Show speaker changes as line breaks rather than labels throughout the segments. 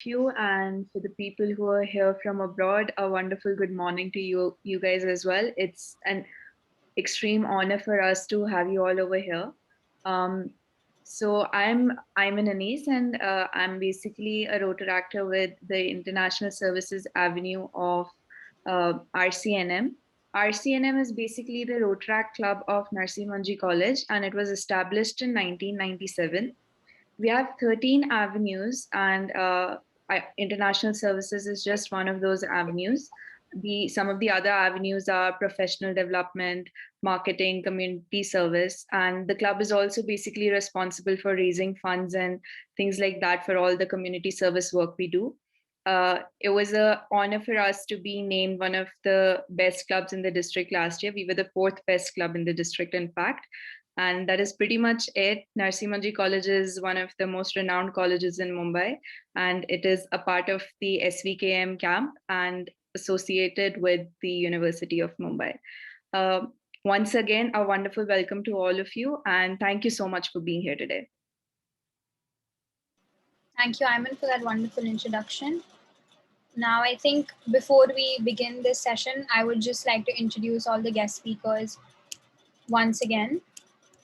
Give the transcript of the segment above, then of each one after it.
you, and for the people who are here from abroad, a wonderful good morning to you guys as well. It's an extreme honor for us to have you all over here. Um, so I'm an Anis, and I'm basically a rotaractor with the International Services Avenue of RCNM. RCNM is basically the Rotaract Club of Narsimhanji College, and it was established in 1997. We have 13 avenues, and international services is just one of those avenues. Some of the other avenues are professional development, marketing, community service, and the club is also basically responsible for raising funds and things like that for all the community service work we do. It was an honor for us to be named one of the best clubs in the district last year. We were the fourth best club in the district, in fact. And that is pretty much it. Narsimhanji College is one of the most renowned colleges in Mumbai, and it is a part of the SVKM camp and associated with the University of Mumbai. Uh, Once again, a wonderful welcome to all of you, and thank you so much for being here today.
Thank you, Ayman, for that wonderful introduction. Now, I think before we begin this session, I would just like to introduce all the guest speakers once again.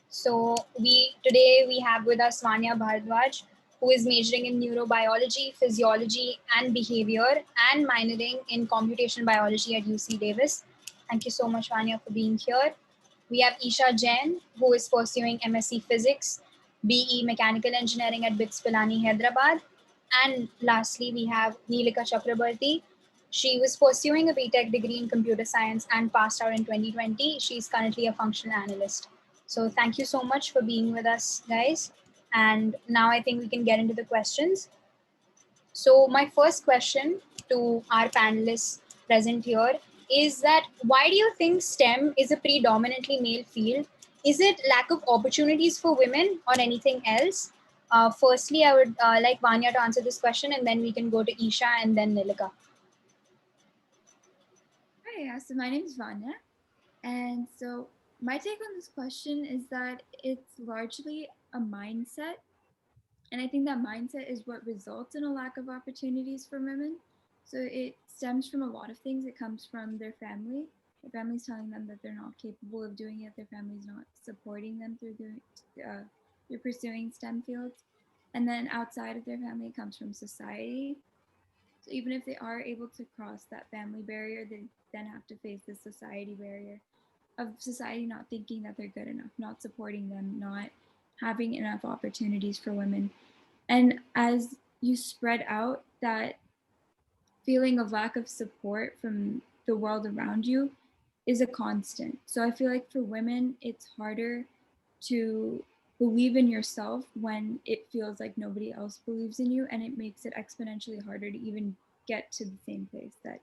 So today we have with us Vanya Bhardwaj, who is majoring in neurobiology, physiology, and behavior, and minoring in computational biology at UC Davis. Thank you so much, Vanya, for being here. We have Esha Jain, who is pursuing MSc Physics, BE Mechanical Engineering at BITS Pilani, Hyderabad. And lastly, we have Neelika Chakrabarti. She was pursuing a BTech degree in computer science and passed out in 2020. She's currently a functional analyst. So thank you so much for being with us, guys. And now I think we can get into the questions. So my first question to our panelists present here is that why do you think STEM is a predominantly male field? Is it lack of opportunities for women or anything else? Firstly, I would like Vanya to answer this question, and then we can go to Esha and then Nilika.
Hi, so my name is Vanya. And so my take on this question is that it's largely a mindset. And I think that mindset is what results in a lack of opportunities for women. So it stems from a lot of things. It comes from their family. Their family's telling them that they're not capable of doing it. Their family's not supporting them through pursuing STEM fields. And then outside of their family, it comes from society. So even if they are able to cross that family barrier, they then have to face the society barrier of society not thinking that they're good enough, not supporting them, not having enough opportunities for women. And as you spread out, that feeling of lack of support from the world around you is a constant. So I feel like for women, it's harder to believe in yourself when it feels like nobody else believes in you, and it makes it exponentially harder to even get to the same place that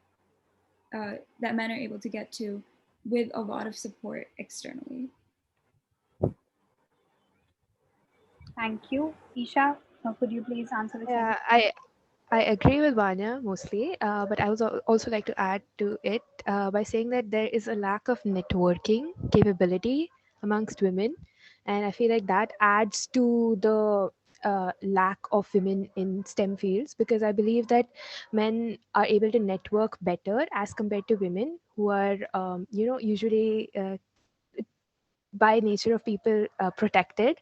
men are able to get to with a lot of support externally.
Thank you. Esha, could you please answer the question?
Yeah, I agree with Vanya mostly, but I would also like to add to it by saying that there is a lack of networking capability amongst women, and I feel like that adds to the lack of women in STEM fields, because I believe that men are able to network better as compared to women who are, usually by nature of people protected.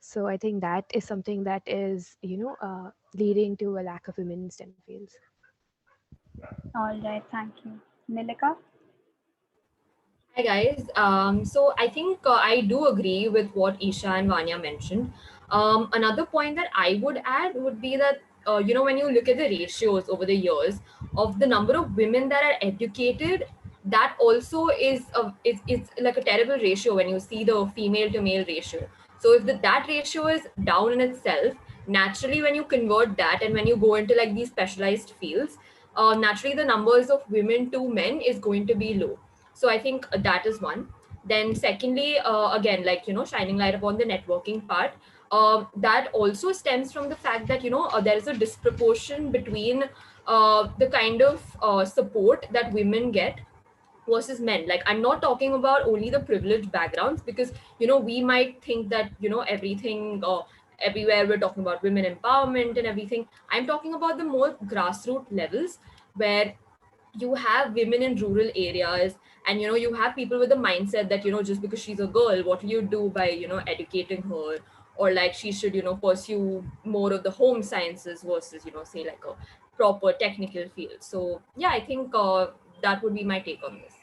So I think that is something that is, leading to a lack of women in STEM fields.
All right, thank you. Nilika?
Hi guys. So I think I do agree with what Isha and Vanya mentioned. Another point that I would add would be that when you look at the ratios over the years of the number of women that are educated, that also is it's like a terrible ratio when you see the female to male ratio. So if that ratio is down in itself, naturally when you convert that and when you go into like these specialized fields, naturally the numbers of women to men is going to be low. So I think that is one. Then secondly, again, like, shining light upon the networking part, that also stems from the fact that, there is a disproportion between the kind of support that women get versus men. Like, I'm not talking about only the privileged backgrounds, because we might think that everything everywhere we're talking about women empowerment and everything. I'm talking about the more grassroots levels, where you have women in rural areas, and you have people with the mindset that just because she's a girl, what will you do by educating her, or like she should pursue more of the home sciences versus say like a proper technical field. So yeah, I think that would be my take on this.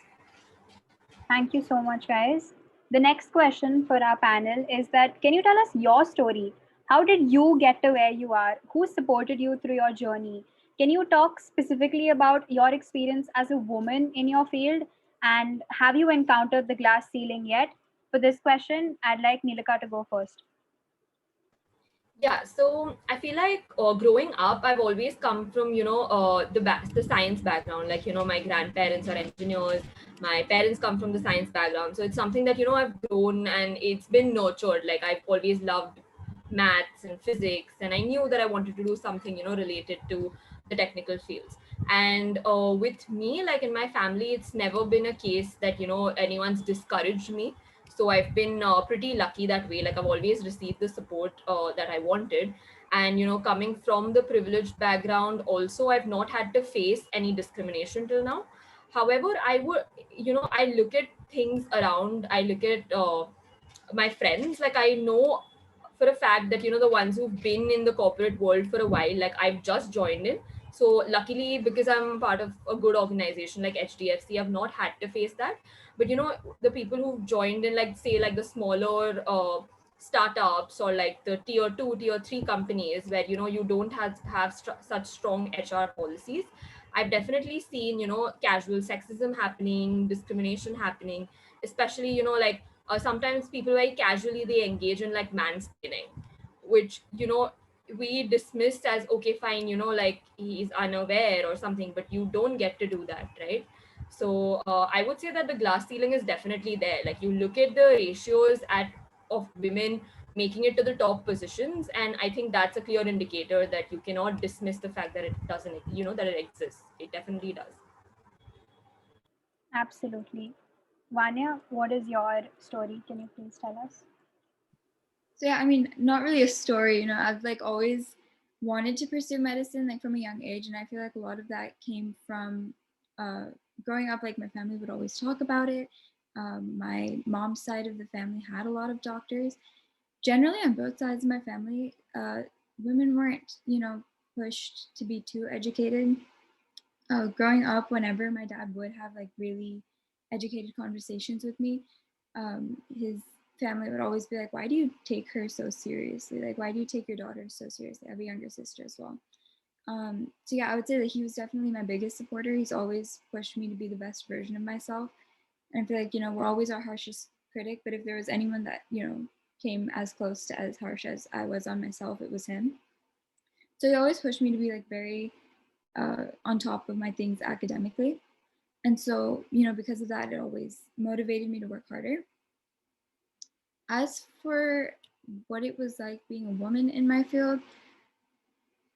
Thank you so much, guys. The next question for our panel is that can you tell us your story? How did you get to where you are? Who supported you through your journey? Can you talk specifically about your experience as a woman in your field? And have you encountered the glass ceiling yet? For this question, I'd like Neelika to go first.
Yeah, so I feel like growing up, I've always come from the science background. Like my grandparents are engineers, my parents come from the science background, so it's something that I've grown and it's been nurtured. Like I've always loved maths and physics, and I knew that I wanted to do something related to the technical fields. And with me, like in my family, it's never been a case that anyone's discouraged me. So I've been pretty lucky that way. Like I've always received the support that I wanted. And coming from the privileged background also, I've not had to face any discrimination till now. However, I would, I look at things around, I look at my friends, like I know for a fact that the ones who've been in the corporate world for a while, like I've just joined in. So luckily, because I'm part of a good organization like HDFC, I've not had to face that. But the people who've joined in, like say like the smaller startups, or like the tier 2 tier 3 companies, where you don't have such strong HR policies, I've definitely seen casual sexism happening, discrimination happening, especially like sometimes people very casually they engage in like mansplaining, which we dismissed as okay, fine, like he is unaware or something, but you don't get to do that, right? So I would say that the glass ceiling is definitely there. Like you look at the ratios at of women making it to the top positions, and I think that's a clear indicator that you cannot dismiss the fact that it doesn't, that it exists. It definitely does.
Absolutely. Vanya, what is your story? Can you please tell us?
So yeah, I mean, not really a story, I've like always wanted to pursue medicine like from a young age, and I feel like a lot of that came from uh, growing up. Like my family would always talk about it. My mom's side of the family had a lot of doctors. Generally, on both sides of my family, women weren't, pushed to be too educated. Growing up, whenever my dad would have like really educated conversations with me, his family would always be like, "Why do you take her so seriously? Like, why do you take your daughter so seriously?" I have a younger sister as well. So yeah, I would say that he was definitely my biggest supporter. He's always pushed me to be the best version of myself, and I feel like we're always our harshest critic. But if there was anyone that came as close to as harsh as I was on myself, it was him. So he always pushed me to be like very on top of my things academically. And so, because of that, it always motivated me to work harder. As for what it was like being a woman in my field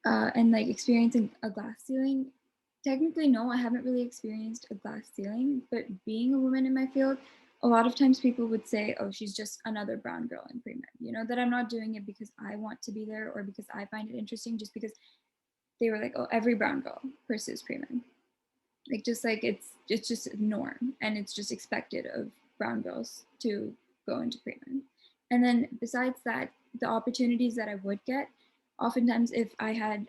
and like experiencing a glass ceiling, technically, no, I haven't really experienced a glass ceiling, but being a woman in my field, a lot of times people would say, oh, she's just another brown girl in pre-med, that I'm not doing it because I want to be there or because I find it interesting, just because they were like, oh, every brown girl pursues pre-med. Like just like it's just a norm, and it's just expected of brown girls to go into pre-med. And then besides that, the opportunities that I would get, oftentimes if I had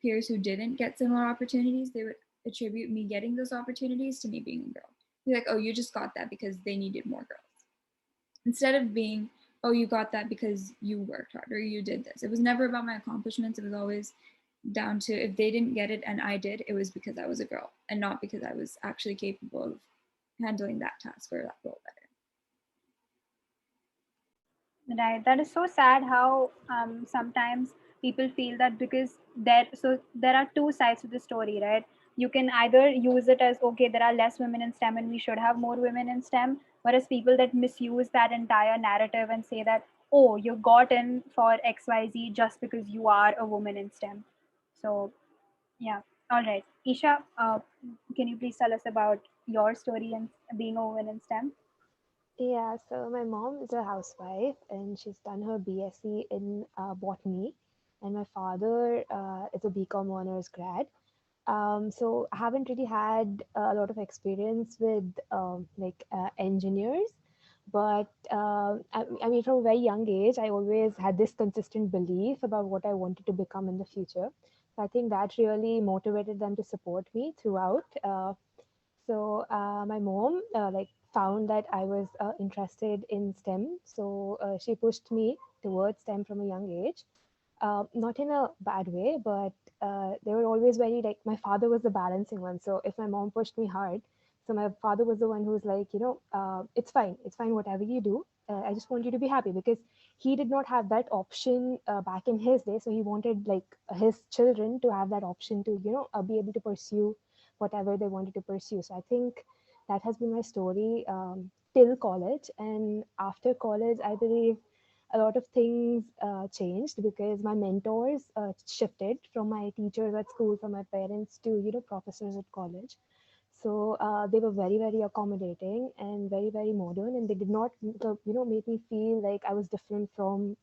peers who didn't get similar opportunities, they would attribute me getting those opportunities to me being a girl. Be like, oh, you just got that because they needed more girls, instead of being, oh, you got that because you worked hard or you did this. It was never about my accomplishments. It was always down to if they didn't get it and I did, it was because I was a girl and not because I was actually capable of handling that task or that role better.
Right. That is so sad how sometimes people feel that because there are two sides to the story, right? You can either use it as okay, there are less women in STEM and we should have more women in STEM, whereas people that misuse that entire narrative and say that, oh, you got in for XYZ just because you are a woman in STEM. So yeah. All right. Isha, can you please tell us about your story and being a woman in STEM?
Yeah, so my mom is a housewife and she's done her BSc in botany, and my father is a BCom honors grad. So I haven't really had a lot of experience with engineers, but I mean, from a very young age, I always had this consistent belief about what I wanted to become in the future. So I think that really motivated them to support me throughout. So my mom found that I was interested in STEM, so she pushed me towards STEM from a young age. Not in a bad way, but they were always very like, my father was the balancing one. So if my mom pushed me hard, so my father was the one who was like, it's fine, whatever you do. I just want you to be happy, because he did not have that option back in his day. So he wanted like his children to have that option to be able to pursue whatever they wanted to pursue. So I think that has been my story till college, and after college, I believe a lot of things changed because my mentors shifted from my teachers at school, from my parents to professors at college. So they were very very accommodating and very very modern, and they did not make me feel like I was different from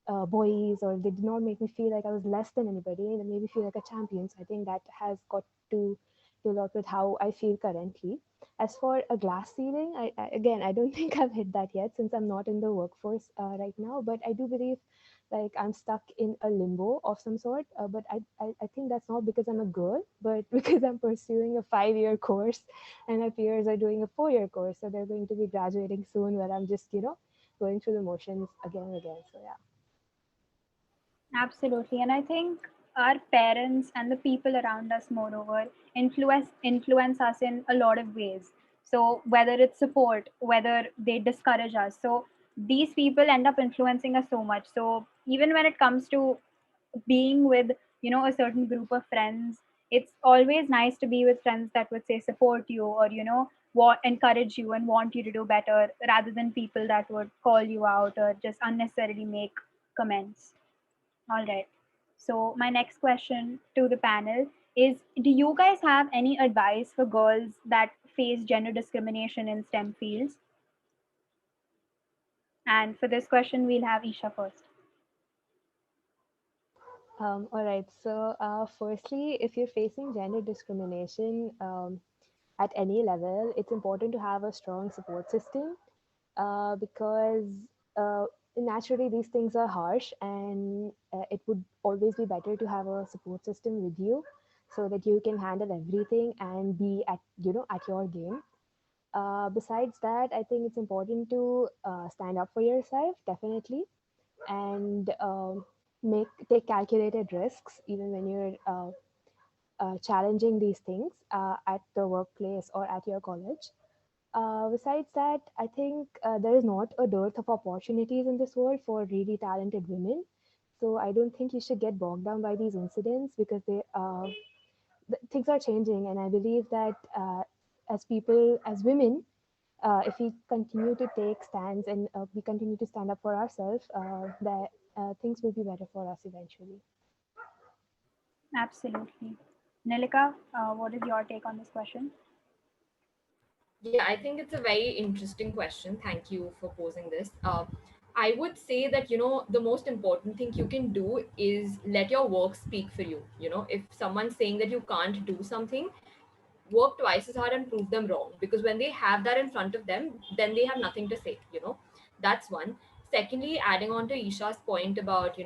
boys, or they did not make me feel like I was less than anybody. They made me feel like a champion. So I think that has got to do a lot with how I feel currently. As for a glass ceiling, again, I don't think I've hit that yet since I'm not in the workforce right now. But I do believe like I'm stuck in a limbo of some sort. But I think that's not because I'm a girl, but because I'm pursuing a 5 year course and my peers are doing a 4 year course. So they're going to be graduating soon, where I'm just, going through the motions again and again. So yeah.
Absolutely. And I think our parents and the people around us, moreover, influence us in a lot of ways. So whether it's support, whether they discourage us. So these people end up influencing us so much. So even when it comes to being with, a certain group of friends, it's always nice to be with friends that would say support you, or what encourage you and want you to do better, rather than people that would call you out or just unnecessarily make comments. All right. So, my next question to the panel is, do you guys have any advice for girls that face gender discrimination in STEM fields? And for this question, we'll have Isha first.
All right. So, firstly, if you're facing gender discrimination at any level, it's important to have a strong support system because uh, naturally these things are harsh, and it would always be better to have a support system with you so that you can handle everything and be at at your game. Besides that, I think it's important to stand up for yourself, definitely, and make take calculated risks even when you're challenging these things at the workplace or at your college. Besides that, I think there is not a dearth of opportunities in this world for really talented women. So I don't think you should get bogged down by these incidents, because things are changing, and I believe that as people, as women, if we continue to take stands and we continue to stand up for ourselves, that things will be better for us eventually.
Absolutely. Nilika, what is your take on this question?
Yeah, I think it's a very interesting question. Thank you for posing this. I would say that, the most important thing you can do is let your work speak for you. If someone's saying that you can't do something, work twice as hard and prove them wrong, because when they have that in front of them, then they have nothing to say. That's one. Secondly, adding on to Isha's point about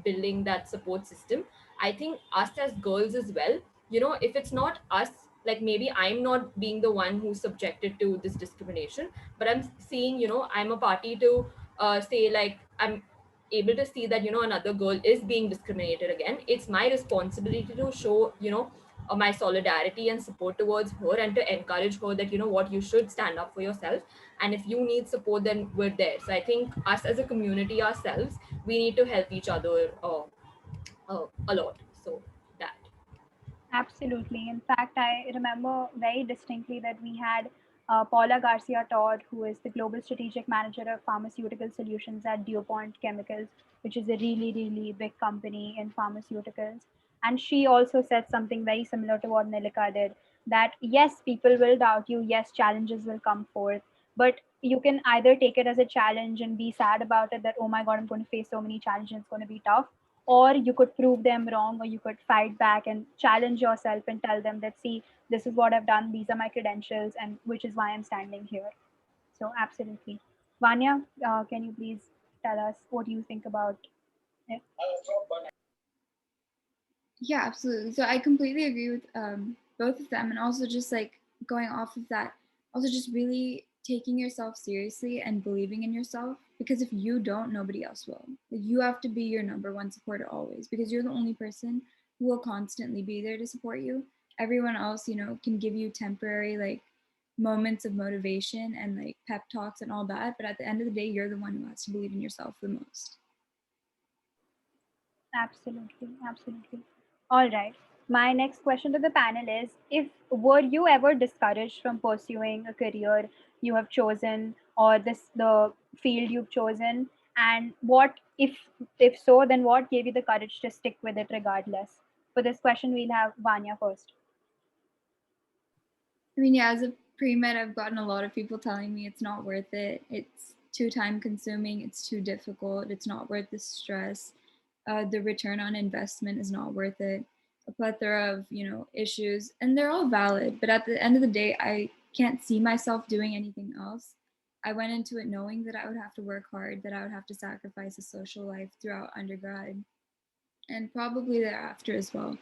building that support system, I think us as girls as well, if it's not us, like maybe I'm not being the one who's subjected to this discrimination, but I'm seeing, I'm a party to say, like, I'm able to see that another girl is being discriminated again. It's my responsibility to show my solidarity and support towards her, and to encourage her that what, you should stand up for yourself, and if you need support, then we're there. So I think us as a community ourselves, we need to help each other a lot. So that.
Absolutely. In fact, I remember very distinctly that we had Paula Garcia Todd, who is the Global Strategic Manager of Pharmaceutical Solutions at DuPont Chemicals, which is a really, really big company in pharmaceuticals. And she also said something very similar to what Nilika did, that yes, people will doubt you, yes, challenges will come forth, but you can either take it as a challenge and be sad about it, that oh my god, I'm going to face so many challenges, it's going to be tough, or you could prove them wrong, or you could fight back and challenge yourself and tell them that, see, this is what I've done, these are my credentials, and which is why I'm standing here. So absolutely. Vanya, can you please tell us what you think about it?
Yeah, absolutely. So I completely agree with both of them, and also just like going off of that, also just really taking yourself seriously and believing in yourself. Because if you don't, nobody else will. Like, you have to be your number one supporter always, because you're the only person who will constantly be there to support you. Everyone else, can give you temporary like moments of motivation and like pep talks and all that, but at the end of the day, you're the one who has to believe in yourself the most.
Absolutely, absolutely. All right. My next question to the panel is, if were you ever discouraged from pursuing a career you have chosen, or the field you've chosen, and what, if so, then what gave you the courage to stick with it regardless? For this question, we'll have Vanya first.
I mean, yeah, as a pre-med, I've gotten a lot of people telling me it's not worth it. It's too time consuming. It's too difficult. It's not worth the stress. The return on investment is not worth it. A plethora of, issues, and they're all valid. But at the end of the day, I can't see myself doing anything else. I went into it knowing that I would have to work hard, that I would have to sacrifice a social life throughout undergrad and probably thereafter as well.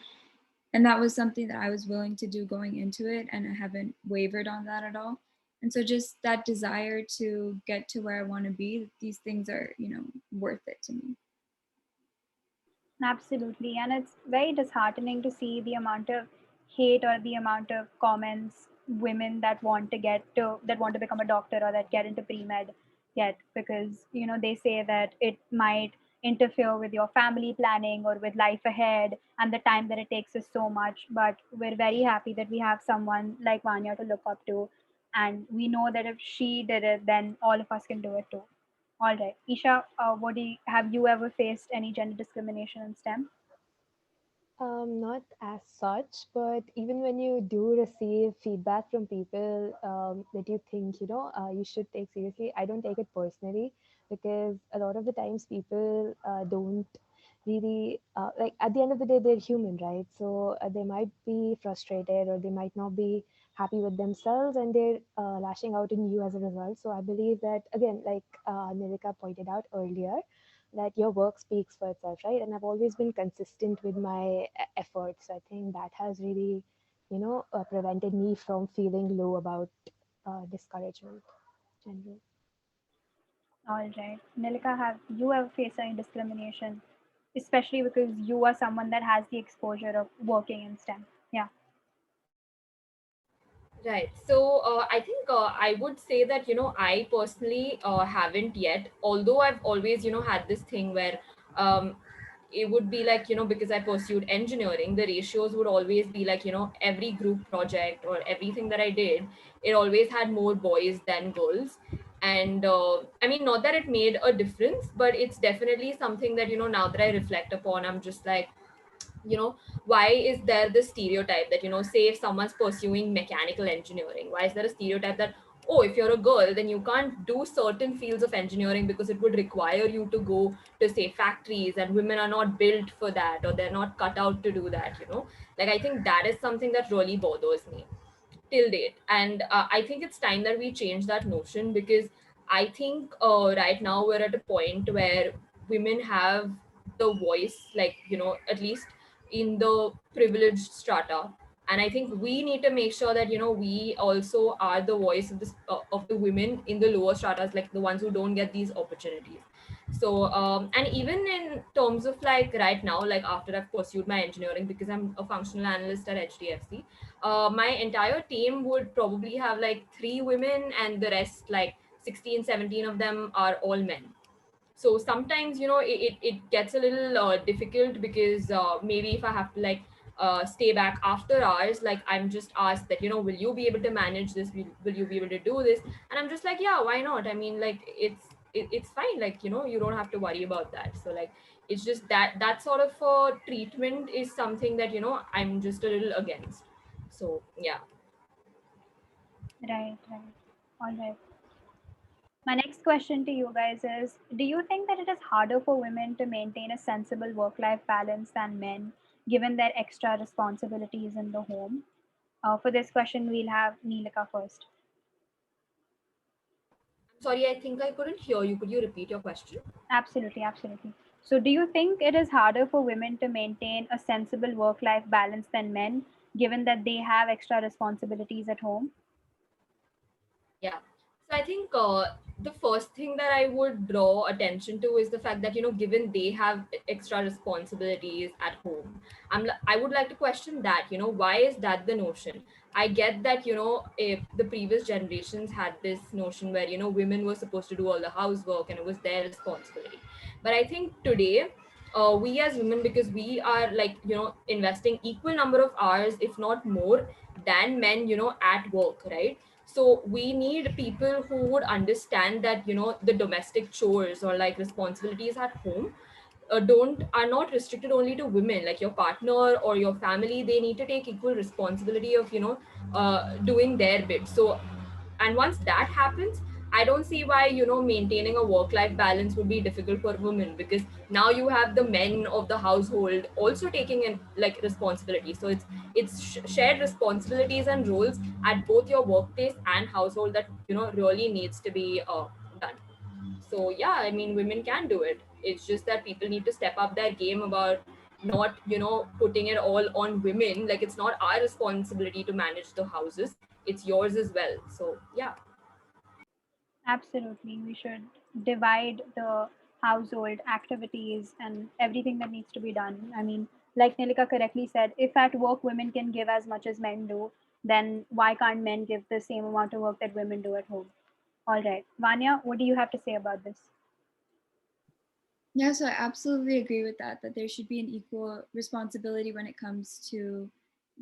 And that was something that I was willing to do going into it, and I haven't wavered on that at all. And so just that desire to get to where I want to be, these things are, worth it to me.
Absolutely. And it's very disheartening to see the amount of hate or the amount of comments women that want to become a doctor or that get into pre-med get, because they say that it might interfere with your family planning or with life ahead, and the time that it takes is so much. But we're very happy that we have someone like Vanya to look up to, and we know that if she did it, then all of us can do it too. All right, Isha, have you ever faced any gender discrimination in STEM?
Not as such, but even when you do receive feedback from people that you think, you should take seriously, I don't take it personally, because a lot of the times people don't really, like, at the end of the day, they're human, right? So they might be frustrated, or they might not be happy with themselves, and they're lashing out in you as a result. So I believe that, again, like Nilika pointed out earlier, that your work speaks for itself, right? And I've always been consistent with my efforts. I think that has really, prevented me from feeling low about discouragement generally.
All right. Nilika, have you ever faced any discrimination, especially because you are someone that has the exposure of working in STEM? Yeah.
Right. So I think I would say that, I personally haven't yet, although I've always, had this thing where it would be like, because I pursued engineering, the ratios would always be like, every group project or everything that I did, it always had more boys than girls. And I mean, not that it made a difference, but it's definitely something that, now that I reflect upon, I'm just like, why is there this stereotype that, say if someone's pursuing mechanical engineering, why is there a stereotype that, oh, if you're a girl, then you can't do certain fields of engineering because it would require you to go to, say, factories, and women are not built for that, or they're not cut out to do that. Like, I think that is something that really bothers me till date. And I think it's time that we change that notion, because I think right now we're at a point where women have the voice, like, at least in the privileged strata. And I think we need to make sure that, we also are the voice of this of the women in the lower stratas, like the ones who don't get these opportunities. So and even in terms of, like, right now, like after I've pursued my engineering, because I'm a functional analyst at HDFC, my entire team would probably have like 3 women, and the rest, like 16, 17 of them are all men. So sometimes, it gets a little difficult, because maybe if I have to, like, stay back after hours, like I'm just asked that, will you be able to manage this, will you be able to do this, and I'm just like, yeah, why not? I mean, like, it's fine, like, you don't have to worry about that. So, like, it's just that sort of treatment is something that, I'm just a little against. So yeah.
Right, right. All right. My next question to you guys is, do you think that it is harder for women to maintain a sensible work life balance than men, given their extra responsibilities in the home? For this question, we'll have Neelika first.
I'm sorry, I think I couldn't hear you. Could you repeat your question?
Absolutely, absolutely. So, do you think it is harder for women to maintain a sensible work life balance than men, given that they have extra responsibilities at home?
Yeah. So I think the first thing that I would draw attention to is the fact that, given they have extra responsibilities at home, I would like to question that, why is that the notion? I get that, if the previous generations had this notion where, women were supposed to do all the housework and it was their responsibility. But I think today, we as women, because we are like, investing equal number of hours, if not more, than men, at work, right? So we need people who would understand that, the domestic chores or like responsibilities at home don't are not restricted only to women. Like your partner or your family, they need to take equal responsibility of, doing their bit. So, and once that happens, I don't see why, maintaining a work life balance would be difficult for women, because now you have the men of the household also taking in like responsibility. So it's shared responsibilities and roles at both your workplace and household that, really needs to be done. So yeah, I mean, women can do it. It's just that people need to step up their game about not, putting it all on women. Like it's not our responsibility to manage the houses, it's yours as well. So yeah.
Absolutely. We should divide the household activities and everything that needs to be done. I mean, like Nilika correctly said, if at work women can give as much as men do, then why can't men give the same amount of work that women do at home? All right. Vanya, what do you have to say about this?
Yeah, so I absolutely agree with that, that there should be an equal responsibility when it comes to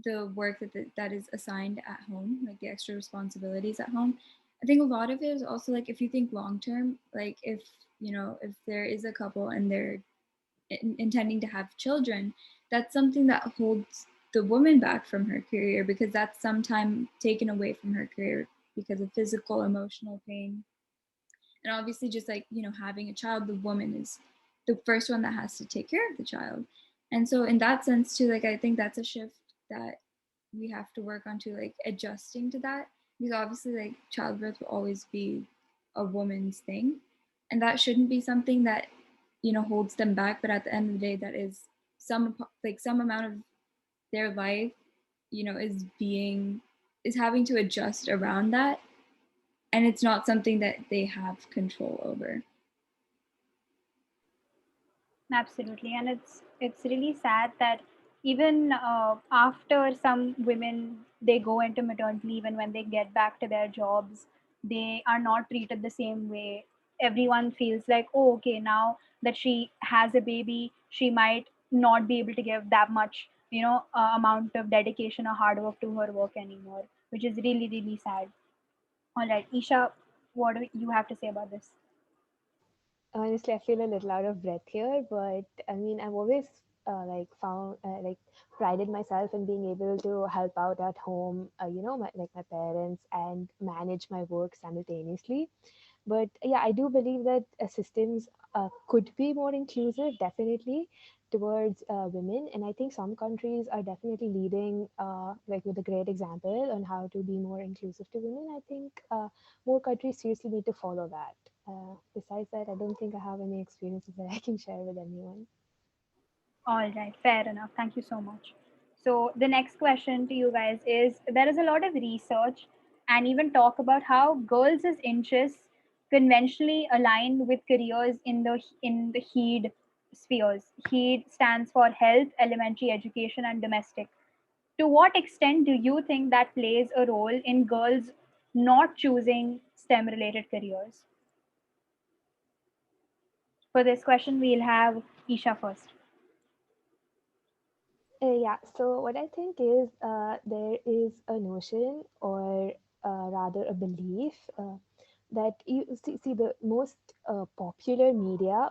the work that is assigned at home, like the extra responsibilities at home. I think a lot of it is also like if you think long term, like if there is a couple and they're intending to have children, that's something that holds the woman back from her career because that's some time taken away from her career because of physical, emotional pain, and obviously just like having a child, the woman is the first one that has to take care of the child. And so in that sense too, like I think that's a shift that we have to work on to like adjusting to that, because obviously like childbirth will always be a woman's thing, and that shouldn't be something that holds them back, but at the end of the day that is some amount of their life is having to adjust around that, and it's not something that they have control over.
Absolutely, and it's really sad that even after some women they go into maternity leave, and when they get back to their jobs, they are not treated the same way. Everyone feels like, oh, okay, now that she has a baby, she might not be able to give that much, amount of dedication or hard work to her work anymore, which is really really sad. All right, Isha, what do you have to say about this?
Honestly, I feel a little out of breath here, but I mean, I've always prided myself in being able to help out at home, my parents, and manage my work simultaneously. But yeah, I do believe that systems could be more inclusive, definitely, towards women. And I think some countries are definitely leading, like with a great example on how to be more inclusive to women. I think more countries seriously need to follow that. Besides that, I don't think I have any experiences that I can share with anyone.
All right, fair enough. Thank you so much. So, the next question to you guys is, there is a lot of research and even talk about how girls' interests conventionally align with careers in the HEED spheres. HEED stands for health, elementary education, and domestic. To what extent do you think that plays a role in girls not choosing STEM related careers? For this question, we'll have Isha first.
Yeah, so what I think is there is a notion, or rather a belief, that see the most popular media,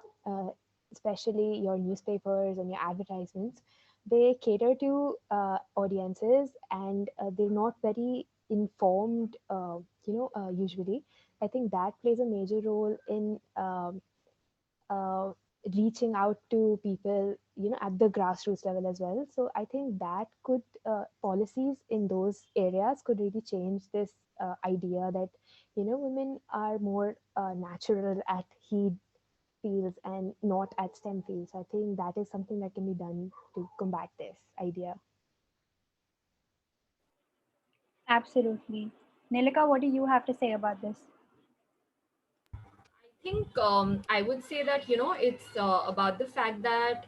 especially your newspapers and your advertisements, they cater to audiences, and they're not very informed, usually. I think that plays a major role in uh, reaching out to people, at the grassroots level as well. So I think that could policies in those areas could really change this idea that women are more natural at heat fields and not at STEM fields. So I think that is something that can be done to combat this idea.
Absolutely. Nilika, what do you have to say about this?
I think I would say that it's about the fact that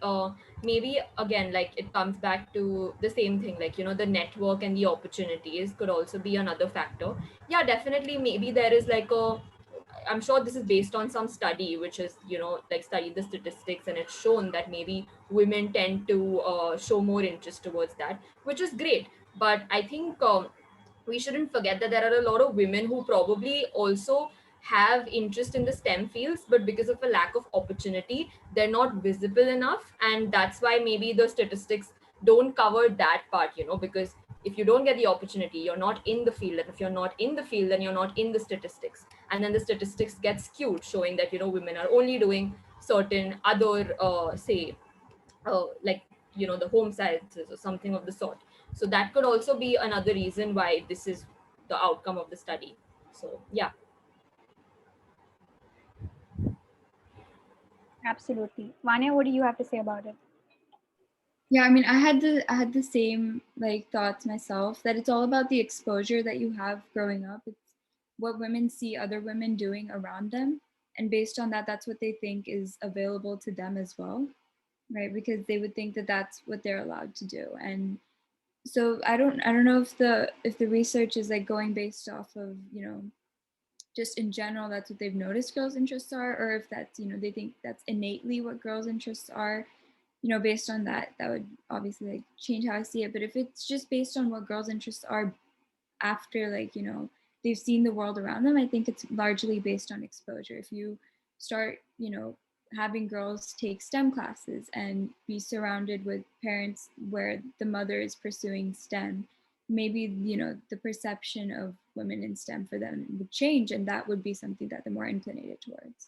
maybe again, like, it comes back to the same thing, like, the network and the opportunities could also be another factor. Yeah, definitely. Maybe there is like a, I'm sure this is based on some study which is, like, studied the statistics, and it's shown that maybe women tend to show more interest towards that, which is great. But I think we shouldn't forget that there are a lot of women who probably also have interest in the STEM fields, but because of a lack of opportunity, they're not visible enough. And that's why maybe the statistics don't cover that part, because if you don't get the opportunity, you're not in the field. And if you're not in the field, then you're not in the statistics. And then the statistics get skewed, showing that, women are only doing certain other, say, like, the home sciences or something of the sort. So that could also be another reason why this is the outcome of the study. So yeah.
Absolutely. Vanya, what do you have to say about it?
Yeah, I mean, I had the same like thoughts myself, that it's all about the exposure that you have growing up. It's what women see other women doing around them, and based on that, that's what they think is available to them as well, right? Because they would think that that's what they're allowed to do. And so I don't know if the research is like going based off of, just in general that's what they've noticed girls' interests are, or if that's, they think that's innately what girls' interests are. Based on that, that would obviously like change how I see it. But if it's just based on what girls' interests are after, like, they've seen the world around them, I think it's largely based on exposure. If you start, having girls take STEM classes and be surrounded with parents where the mother is pursuing STEM, maybe, the perception of women in STEM for them would change, and that would be something that they're more inclinated towards.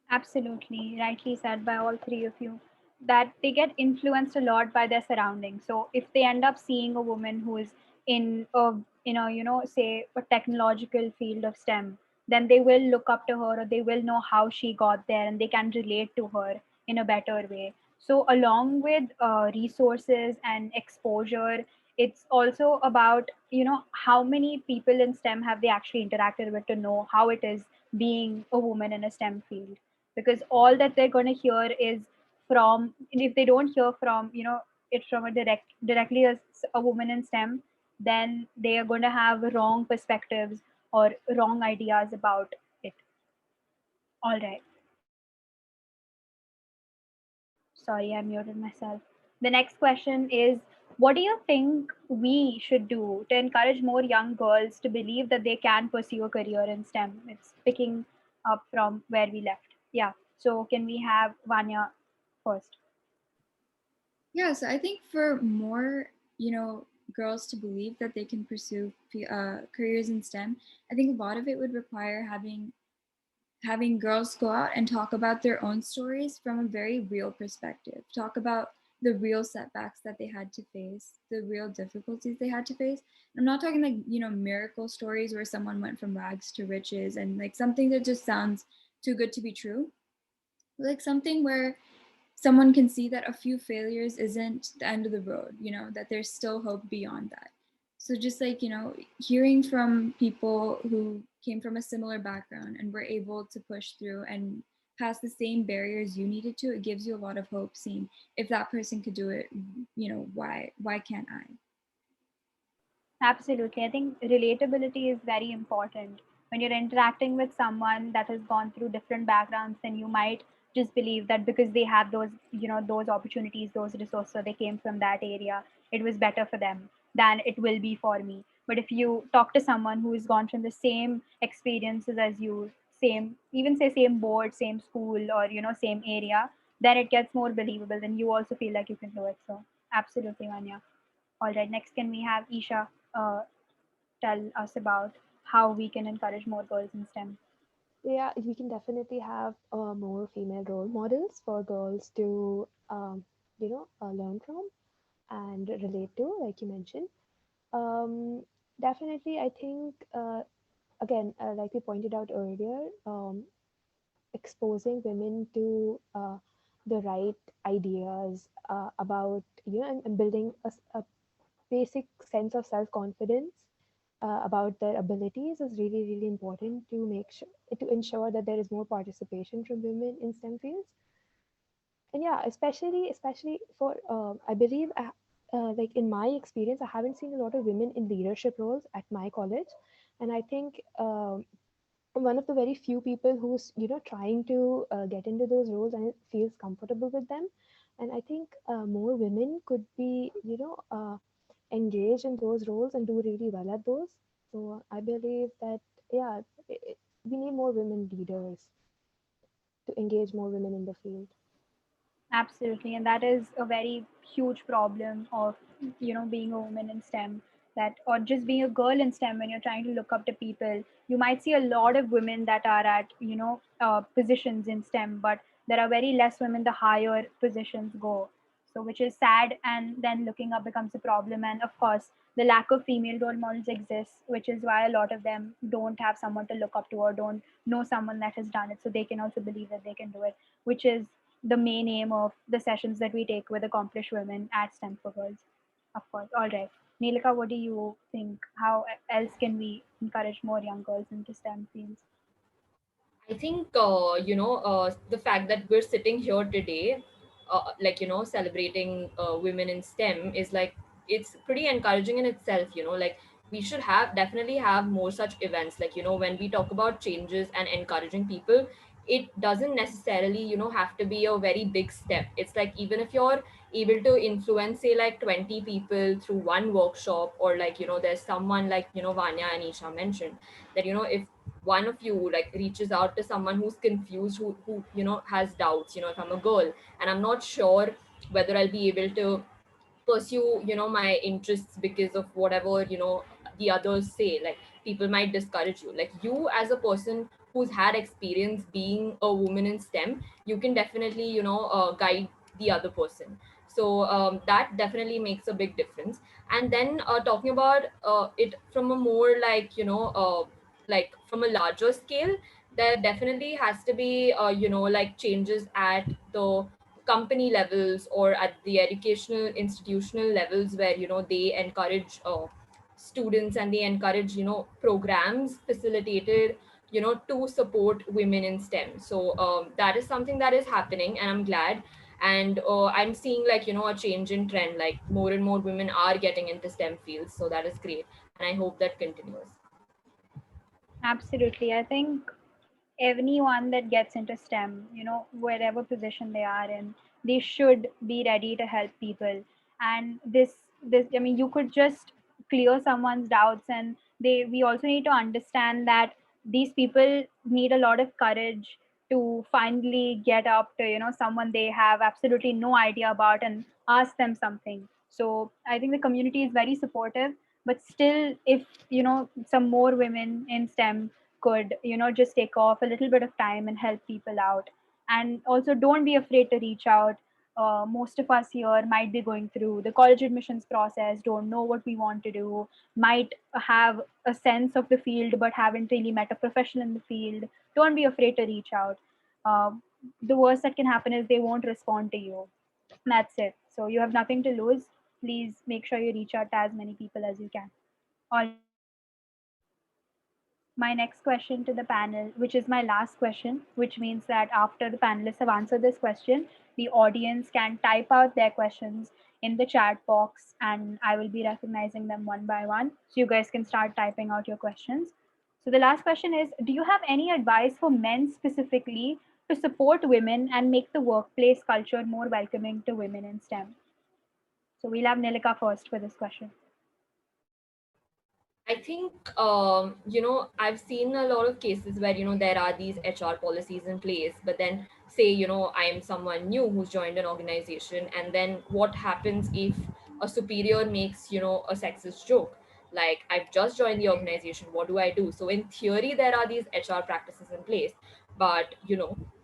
Absolutely, rightly said by all three of you, that they get influenced a lot by their surroundings. So if they end up seeing a woman who is in a say a technological field of STEM, then they will look up to her, or they will know how she got there, and they can relate to her in a better way. So along with resources and exposure, it's also about how many people in STEM have they actually interacted with to know how it is being a woman in a STEM field, because all that they're going to hear is from, if they don't hear from it from a directly as a woman in STEM, then they are going to have wrong perspectives or wrong ideas about it. All right, sorry, I muted myself. The next question is, what do you think we should do to encourage more young girls to believe that they can pursue a career in STEM? It's picking up from where we left. Yeah, so can we have Vanya first?
Yeah, so I think for more, girls to believe that they can pursue careers in STEM, I think a lot of it would require having girls go out and talk about their own stories from a very real perspective. Talk about the real setbacks that they had to face, the real difficulties they had to face. I'm not talking like, miracle stories where someone went from rags to riches and like something that just sounds too good to be true. Like something where someone can see that a few failures isn't the end of the road, that there's still hope beyond that. So just like, hearing from people who came from a similar background and were able to push through and pass the same barriers you needed to, it gives you a lot of hope, seeing if that person could do it, why can't I?
Absolutely. I think relatability is very important. When you're interacting with someone that has gone through different backgrounds, then you might just believe that because they have those opportunities, those resources, so they came from that area, it was better for them than it will be for me. But if you talk to someone who has gone from the same experiences as you, same, even say same board, same school, or same area, then it gets more believable. Then you also feel like you can do it. So absolutely, Manya. All right, next can we have Isha tell us about how we can encourage more girls in STEM.
Yeah, we can definitely have more female role models for girls to, learn from and relate to, like you mentioned. Um, Definitely, I think, again, like we pointed out earlier, exposing women to the right ideas about, and building a basic sense of self confidence about their abilities is really, really important to make sure to ensure that there is more participation from women in STEM fields. And yeah, especially for I believe like in my experience, I haven't seen a lot of women in leadership roles at my college, and I think one of the very few people who's trying to get into those roles and feels comfortable with them. And I think more women could be engage in those roles and do really well at those. So I believe that, yeah, we need more women leaders to engage more women in the field.
Absolutely, and that is a very huge problem of being a woman in STEM, that or just being a girl in STEM. When you're trying to look up to people, you might see a lot of women that are at positions in STEM, but there are very less women the higher positions go. So which is sad, and then looking up becomes a problem. And of course, the lack of female role models exists, which is why a lot of them don't have someone to look up to or don't know someone that has done it, so they can also believe that they can do it, which is the main aim of the sessions that we take with accomplished women at STEM4Girls. Of course. All right. Neelika, what do you think? How else can we encourage more young girls into STEM fields?
I think the fact that we're sitting here today, like celebrating women in STEM is like it's pretty encouraging in itself. Like we should have definitely have more such events. Like when we talk about changes and encouraging people, it doesn't necessarily have to be a very big step. It's like even if you're able to influence say like 20 people through one workshop, or like there's someone like Vanya and Isha mentioned that if one of you like reaches out to someone who's confused, who has doubts, if I'm a girl and I'm not sure whether I'll be able to pursue my interests because of whatever the others say, like people might discourage you. Like you as a person who's had experience being a woman in STEM, you can definitely guide the other person. So that definitely makes a big difference. And then talking about it from a more like from a larger scale, there definitely has to be like changes at the company levels or at the educational institutional levels, where they encourage students, and they encourage programs facilitated to support women in STEM. So that is something that is happening, and I'm glad. And I'm seeing like a change in trend, like more and more women are getting into STEM fields, so that is great, and I hope that continues.
Absolutely. I think anyone that gets into STEM, wherever position they are in, they should be ready to help people. And I mean, you could just clear someone's doubts, and we also need to understand that these people need a lot of courage to finally get up to, someone they have absolutely no idea about and ask them something. So I think the community is very supportive, but still, if, some more women in STEM could just take off a little bit of time and help people out, and also don't be afraid to reach out. Most of us here might be going through the college admissions process, don't know what we want to do, might have a sense of the field but haven't really met a professional in the field. Don't be afraid to reach out. uh, the worst that can happen is they won't respond to you. That's it. So you have nothing to lose. Please make sure you reach out to as many people as you can. All right. My next question to the panel, which is my last question, which means that after the panelists have answered this question, the audience can type out their questions in the chat box, and I will be recognizing them one by one. So you guys can start typing out your questions. So the last question is, do you have any advice for men specifically to support women and make the workplace culture more welcoming to women in STEM? So we'll have Nilika first for this question.
I think I've seen a lot of cases where there are these HR policies in place, but then say I am someone new who's joined an organization, and then what happens if a superior makes a sexist joke? Like, I've just joined the organization, what do I do? So in theory there are these HR practices in place, but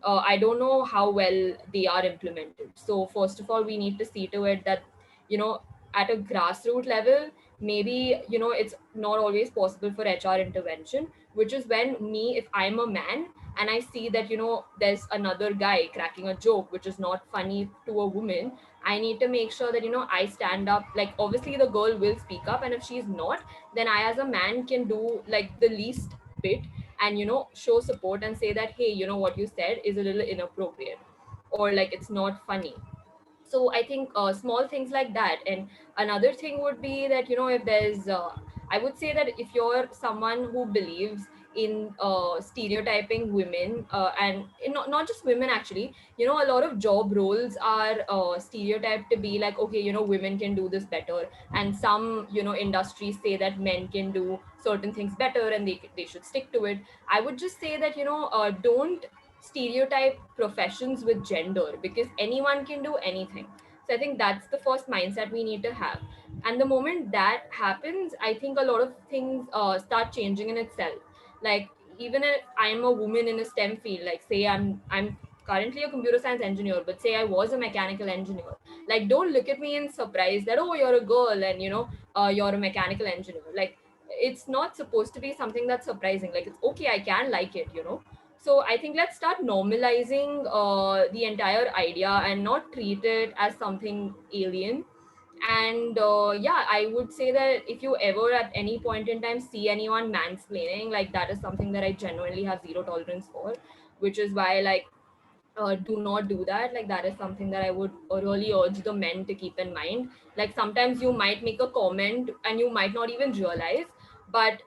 I don't know how well they are implemented. So first of all, we need to see to it that you know at a grassroots level, maybe it's not always possible for HR intervention, which is when me, if I'm a man and I see that there's another guy cracking a joke which is not funny to a woman, I need to make sure that I stand up. Like, obviously the girl will speak up, and if she's not, then I as a man can do like the least bit and show support and say that, hey, what you said is a little inappropriate, or like it's not funny. So I think small things like that. And another thing would be that if there's I would say that if you're someone who believes in stereotyping women, and not just women actually, a lot of job roles are stereotyped to be like, okay, women can do this better, and some industries say that men can do certain things better and they should stick to it. I would just say that don't stereotype professions with gender, because anyone can do anything. So I think that's the first mindset we need to have. And the moment that happens, I think a lot of things start changing in itself. Like, even if I'm a woman in a STEM field, like say I'm currently a computer science engineer, but say I was a mechanical engineer, like, don't look at me in surprise that, oh, you're a girl and you're a mechanical engineer. Like, it's not supposed to be something that's surprising. Like, it's okay, I can like it. So I think let's start normalizing the entire idea and not treat it as something alien. And yeah, I would say that if you ever at any point in time see anyone mansplaining, like, that is something that I genuinely have zero tolerance for, which is why, like, do not do that. Like, that is something that I would really urge the men to keep in mind. Like, sometimes you might make a comment and you might not even realize, but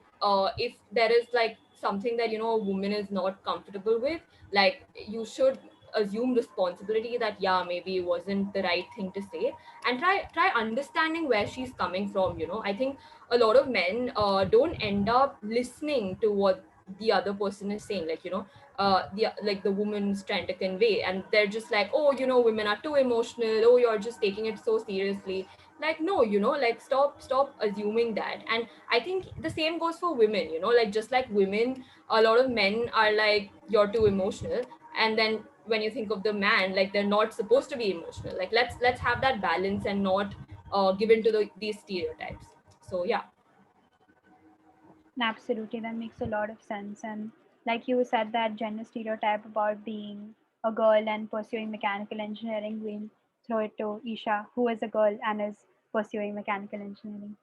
if there is like something that a woman is not comfortable with, like, you should assume responsibility that, yeah, maybe it wasn't the right thing to say, and try understanding where she's coming from. I think a lot of men don't end up listening to what the other person is saying. Like, the woman's trying to convey, and they're just like, oh, women are too emotional, oh, you're just taking it so seriously. Like, no, like, stop assuming that. And I think the same goes for women. Like, just like women, a lot of men are like, you're too emotional, and then when you think of the man, like, they're not supposed to be emotional. Like, let's have that balance and not give in to these stereotypes. So yeah.
Absolutely, that makes a lot of sense. And like you said, that gender stereotype about being a girl and pursuing mechanical engineering, we'll throw it to Isha, who is a girl and is pursuing mechanical engineering.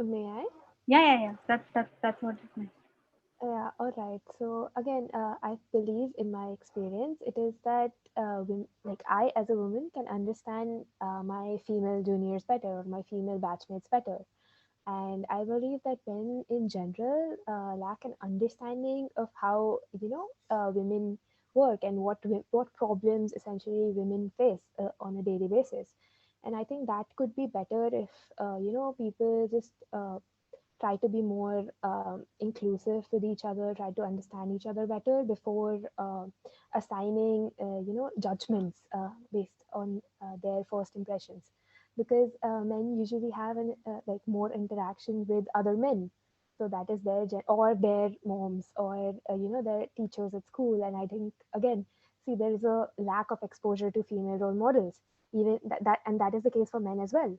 May I?
Yeah. That's what it meant.
Yeah, all right. So again, I believe in my experience, it is that like I, as a woman, can understand my female juniors better or my female batchmates better. And I believe that men in general lack an understanding of how women work and what problems essentially women face on a daily basis. And I think that could be better if people just try to be more inclusive with each other, try to understand each other better before assigning judgments based on their first impressions, because men usually have like more interaction with other men, so that is their or their moms or their teachers at school. And I think again, see, there is a lack of exposure to female role models, even that is the case for men as well.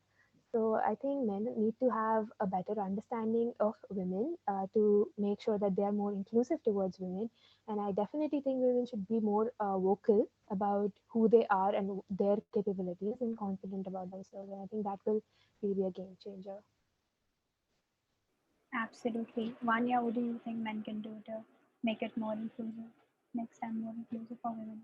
So I think men need to have a better understanding of women to make sure that they are more inclusive towards women. And I definitely think women should be more vocal about who they are and their capabilities and confident about themselves. And I think that will really be a game changer.
Absolutely. Vanya, what do you think men can do to make it more inclusive? Next time, more inclusive for women.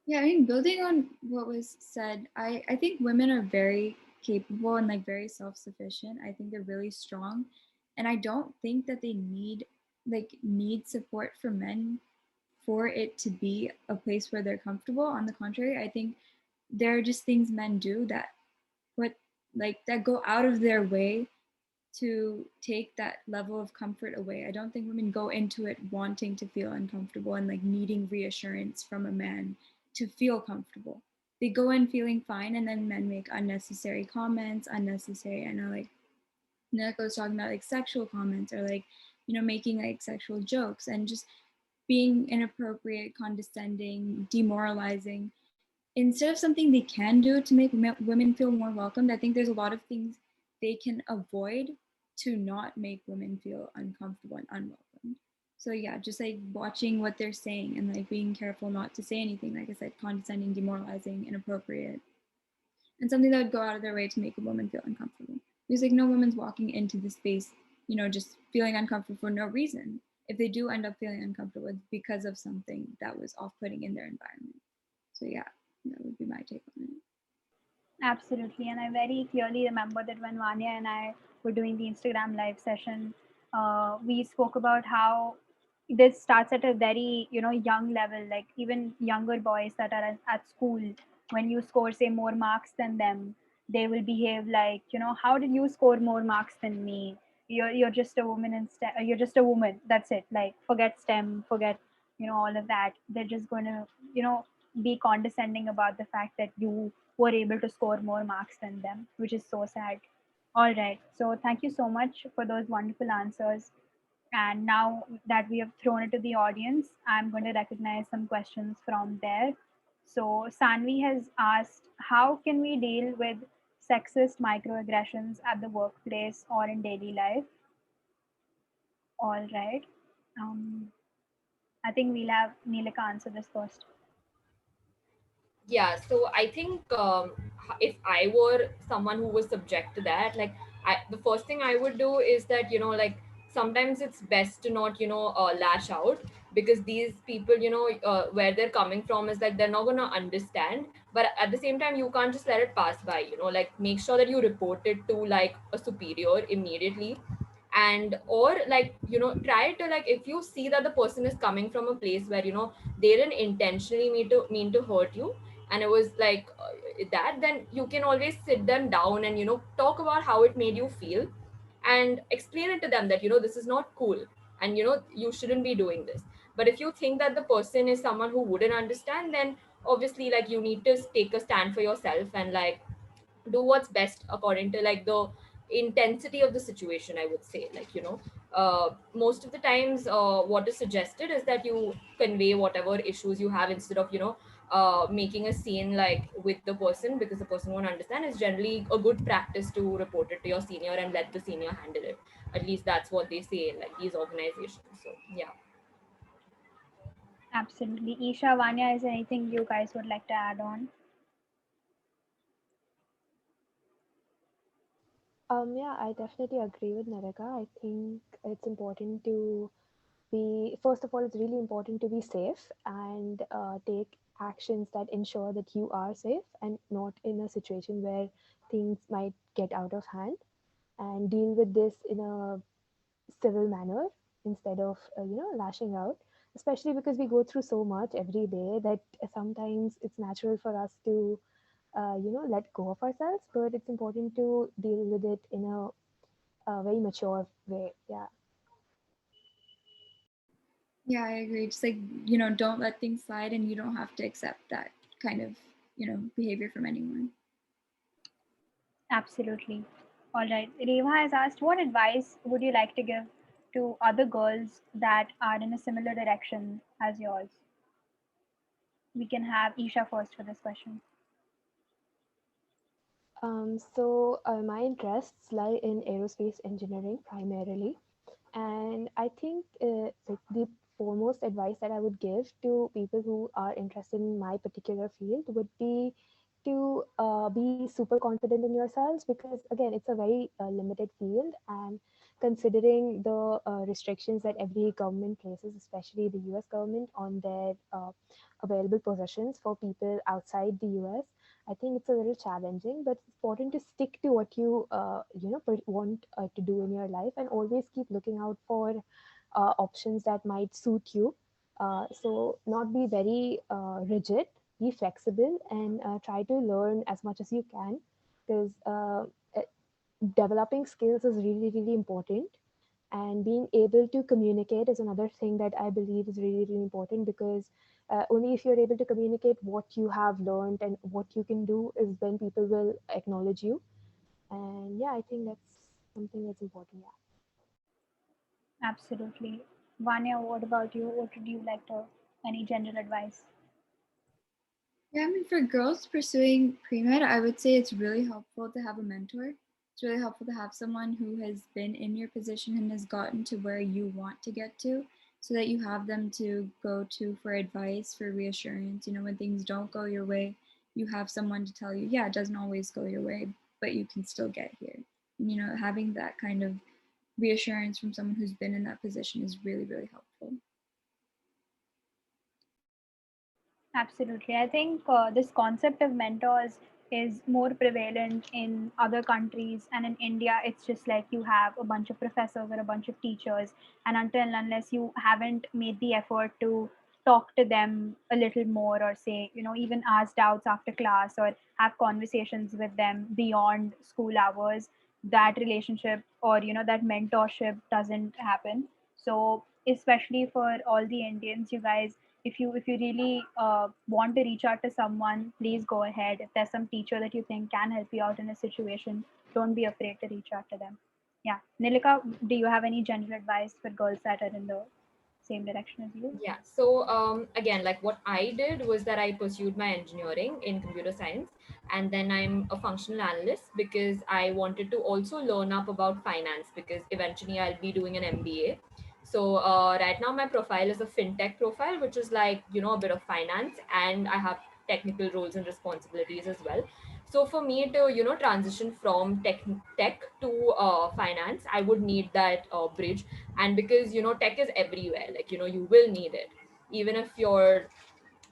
Yeah, I mean, building on what was said, I think women are very capable and like very self-sufficient. I think they're really strong. And I don't think that they need support from men for it to be a place where they're comfortable. On the contrary, I think there are just things men do that put that go out of their way to take that level of comfort away. I don't think women go into it wanting to feel uncomfortable and like needing reassurance from a man to feel comfortable. They go in feeling fine, and then men make unnecessary comments, unnecessary, I know, like Neelika was talking about, like sexual comments, or like, making like sexual jokes and just being inappropriate, condescending, demoralizing, instead of something they can do to make women feel more welcomed. I think there's a lot of things they can avoid to not make women feel uncomfortable and unwelcome. So yeah, just like watching what they're saying and like being careful not to say anything, like I said, condescending, demoralizing, inappropriate, and something that would go out of their way to make a woman feel uncomfortable. Because like no woman's walking into the space, just feeling uncomfortable for no reason. If they do end up feeling uncomfortable, it's because of something that was off-putting in their environment. So yeah, that would be my take on it.
Absolutely. And I very clearly remember that when Vanya and I were doing the Instagram live session, we spoke about how this starts at a very, young level, like even younger boys that are at school, when you score, say, more marks than them, they will behave like, how did you score more marks than me? You're just a woman in STEM, you're just a woman. That's it. Like, forget STEM, forget, all of that. They're just going to, be condescending about the fact that you were able to score more marks than them, which is so sad. All right. So thank you so much for those wonderful answers. And now that we have thrown it to the audience, I'm going to recognize some questions from there. So Sanvi has asked, how can we deal with sexist microaggressions at the workplace or in daily life? All right. Um, I think we'll have Neelika answer this first.
Yeah, so I think if I were someone who was subject to that, like the first thing I would do is that, like sometimes it's best to not, lash out, because these people, where they're coming from is like they're not going to understand. But at the same time, you can't just let it pass by, like make sure that you report it to like a superior immediately. And or like, try to, like, if you see that the person is coming from a place where, they didn't intentionally mean to hurt you, and it was like that, then you can always sit them down and, talk about how it made you feel, and explain it to them that, this is not cool, and, you shouldn't be doing this. But if you think that the person is someone who wouldn't understand, then obviously, like, you need to take a stand for yourself and, like, do what's best according to, like, the intensity of the situation, I would say. Like, most of the times, what is suggested is that you convey whatever issues you have, instead of, making a scene like with the person, because the person won't understand. It's generally a good practice to report it to your senior and let the senior handle it. At least that's what they say in, like, these organizations. So yeah.
Absolutely. Isha, Vanya, is there anything you guys would like to add on?
Yeah, I definitely agree with Naraka. I think it's important to be, first of all, it's really important to be safe and take actions that ensure that you are safe and not in a situation where things might get out of hand, and deal with this in a civil manner instead of lashing out, especially because we go through so much every day that sometimes it's natural for us to let go of ourselves, but it's important to deal with it in a very mature way. Yeah.
Yeah, I agree. Just like, don't let things slide, and you don't have to accept that kind of, behavior from anyone.
Absolutely. All right. Reva has asked, what advice would you like to give to other girls that are in a similar direction as yours? We can have Isha first for this question.
My interests lie in aerospace engineering primarily, and I think like the foremost advice that I would give to people who are interested in my particular field would be to be super confident in yourselves, because again, it's a very limited field, and considering the restrictions that every government places, especially the US government, on their available positions for people outside the US, I think it's a little challenging, but it's important to stick to what you want to do in your life, and always keep looking out for options that might suit you. So not be very rigid, be flexible, and try to learn as much as you can, because developing skills is really, really important. And being able to communicate is another thing that I believe is really, really important, because only if you're able to communicate what you have learned and what you can do is when people will acknowledge you. And yeah, I think that's something that's important. Yeah.
Absolutely. Vanya, what about you? What would you like to, any general advice?
Yeah, I mean, for girls pursuing pre med, I would say it's really helpful to have a mentor. It's really helpful to have someone who has been in your position and has gotten to where you want to get to, so that you have them to go to for advice, for reassurance. You know, when things don't go your way, you have someone to tell you, yeah, it doesn't always go your way, but you can still get here. And, you know, having that kind of reassurance from someone who's been in that position is really, really helpful.
Absolutely. I think this concept of mentors is more prevalent in other countries, and in India, it's just like you have a bunch of professors or a bunch of teachers, and until and unless you haven't made the effort to talk to them a little more, or say, you know, even ask doubts after class or have conversations with them beyond school hours, that relationship or, you know, that mentorship doesn't happen. So, especially for all the Indians, you guys, if you really want to reach out to someone, please go ahead. If there's some teacher that you think can help you out in a situation, don't be afraid to reach out to them. Yeah, Nilika, do you have any general advice for girls that are in the same direction as you?
Yeah. So again, like what I did was that I pursued my engineering in computer science, and then I'm a functional analyst because I wanted to also learn up about finance because eventually I'll be doing an MBA. So right now my profile is a fintech profile, which is like a bit of finance, and I have technical roles and responsibilities as well. So for me to transition from tech to finance, I would need that bridge. And because tech is everywhere, like you will need it even if you're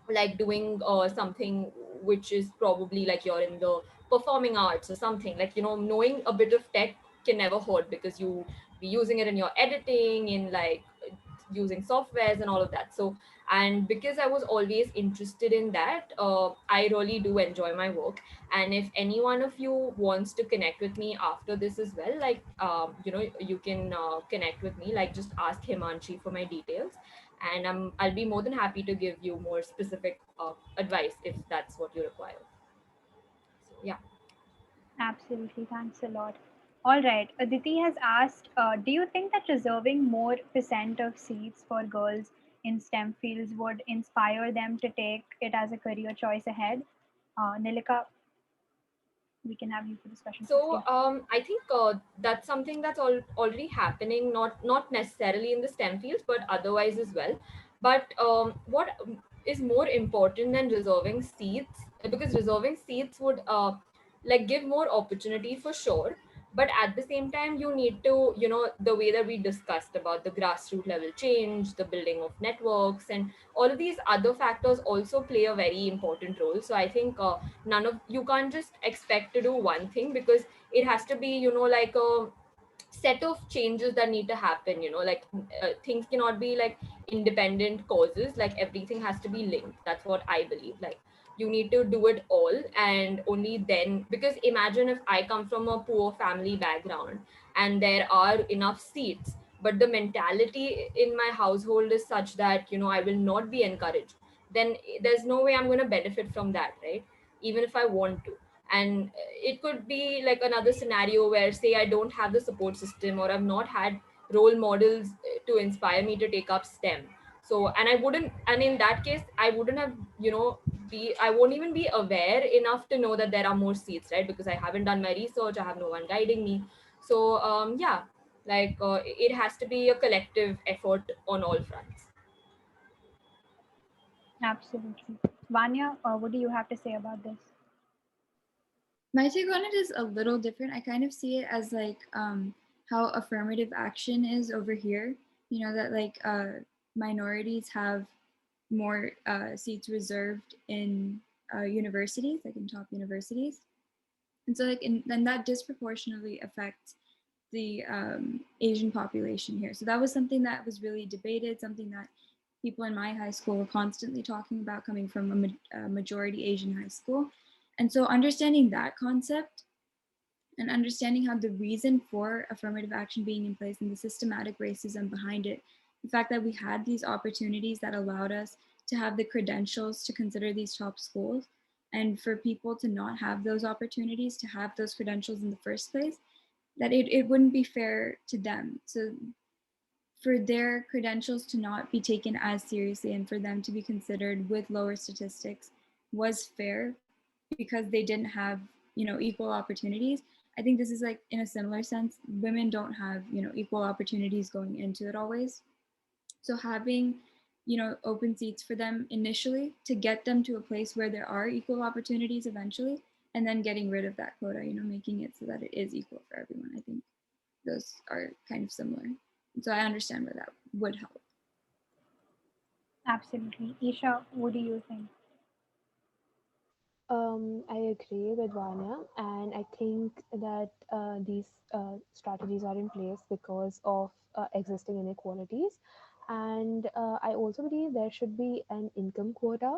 like doing something which is probably like you're in the performing arts or something, like knowing a bit of tech can never hurt because you be using it in your editing, in like using softwares and all of that. So, and because I was always interested in that, I really do enjoy my work. And if any one of you wants to connect with me after this as well, like you can connect with me, like just ask Himanshi for my details, and I'll be more than happy to give you more specific advice if that's what you require. So yeah.
Absolutely, thanks a lot. All right, Aditi has asked, do you think that reserving more percent of seats for girls in STEM fields would inspire them to take it as a career choice ahead? Nilika, we can have you for discussion first.
So
Yeah.
I think that's something that's already happening, not necessarily in the STEM fields, but otherwise as well. But what is more important than reserving seats? Because reserving seats would like give more opportunity for sure. But at the same time, you need to, the way that we discussed about the grassroots level change, the building of networks, and all of these other factors also play a very important role. So I think none of you can't just expect to do one thing because it has to be like a set of changes that need to happen, like things cannot be like independent causes, like everything has to be linked. That's what I believe. Like you need to do it all, and only then, because imagine if I come from a poor family background and there are enough seats, but the mentality in my household is such that I will not be encouraged, then there's no way I'm going to benefit from that, right? Even if I want to. And it could be like another scenario where, say, I don't have the support system, or I've not had role models to inspire me to take up STEM. So, and I wouldn't, and in that case I wouldn't have, I won't even be aware enough to know that there are more seats, right? Because I haven't done my research, I have no one guiding me. So yeah, like it has to be a collective effort on all fronts.
Absolutely. Vanya, what do you have to say about this?
My take on it is a little different. I kind of see it as like how affirmative action is over here. You know, that like minorities have more seats reserved in universities, like in top universities. And so, like, and that disproportionately affects the Asian population here. So that was something that was really debated, something that people in my high school were constantly talking about, coming from a majority Asian high school. And so understanding that concept and understanding how the reason for affirmative action being in place and the systematic racism behind it, the fact that we had these opportunities that allowed us to have the credentials to consider these top schools, and for people to not have those opportunities to have those credentials in the first place, that it wouldn't be fair to them. So for their credentials to not be taken as seriously and for them to be considered with lower statistics was fair because they didn't have, equal opportunities. I think this is like in a similar sense. Women don't have, equal opportunities going into it always. So having, open seats for them initially to get them to a place where there are equal opportunities eventually, and then getting rid of that quota, making it so that it is equal for everyone. I think those are kind of similar. And so I understand where that would help.
Absolutely. Esha, what do you think?
I agree with Vanya, and I think that these strategies are in place because of existing inequalities. And I also believe there should be an income quota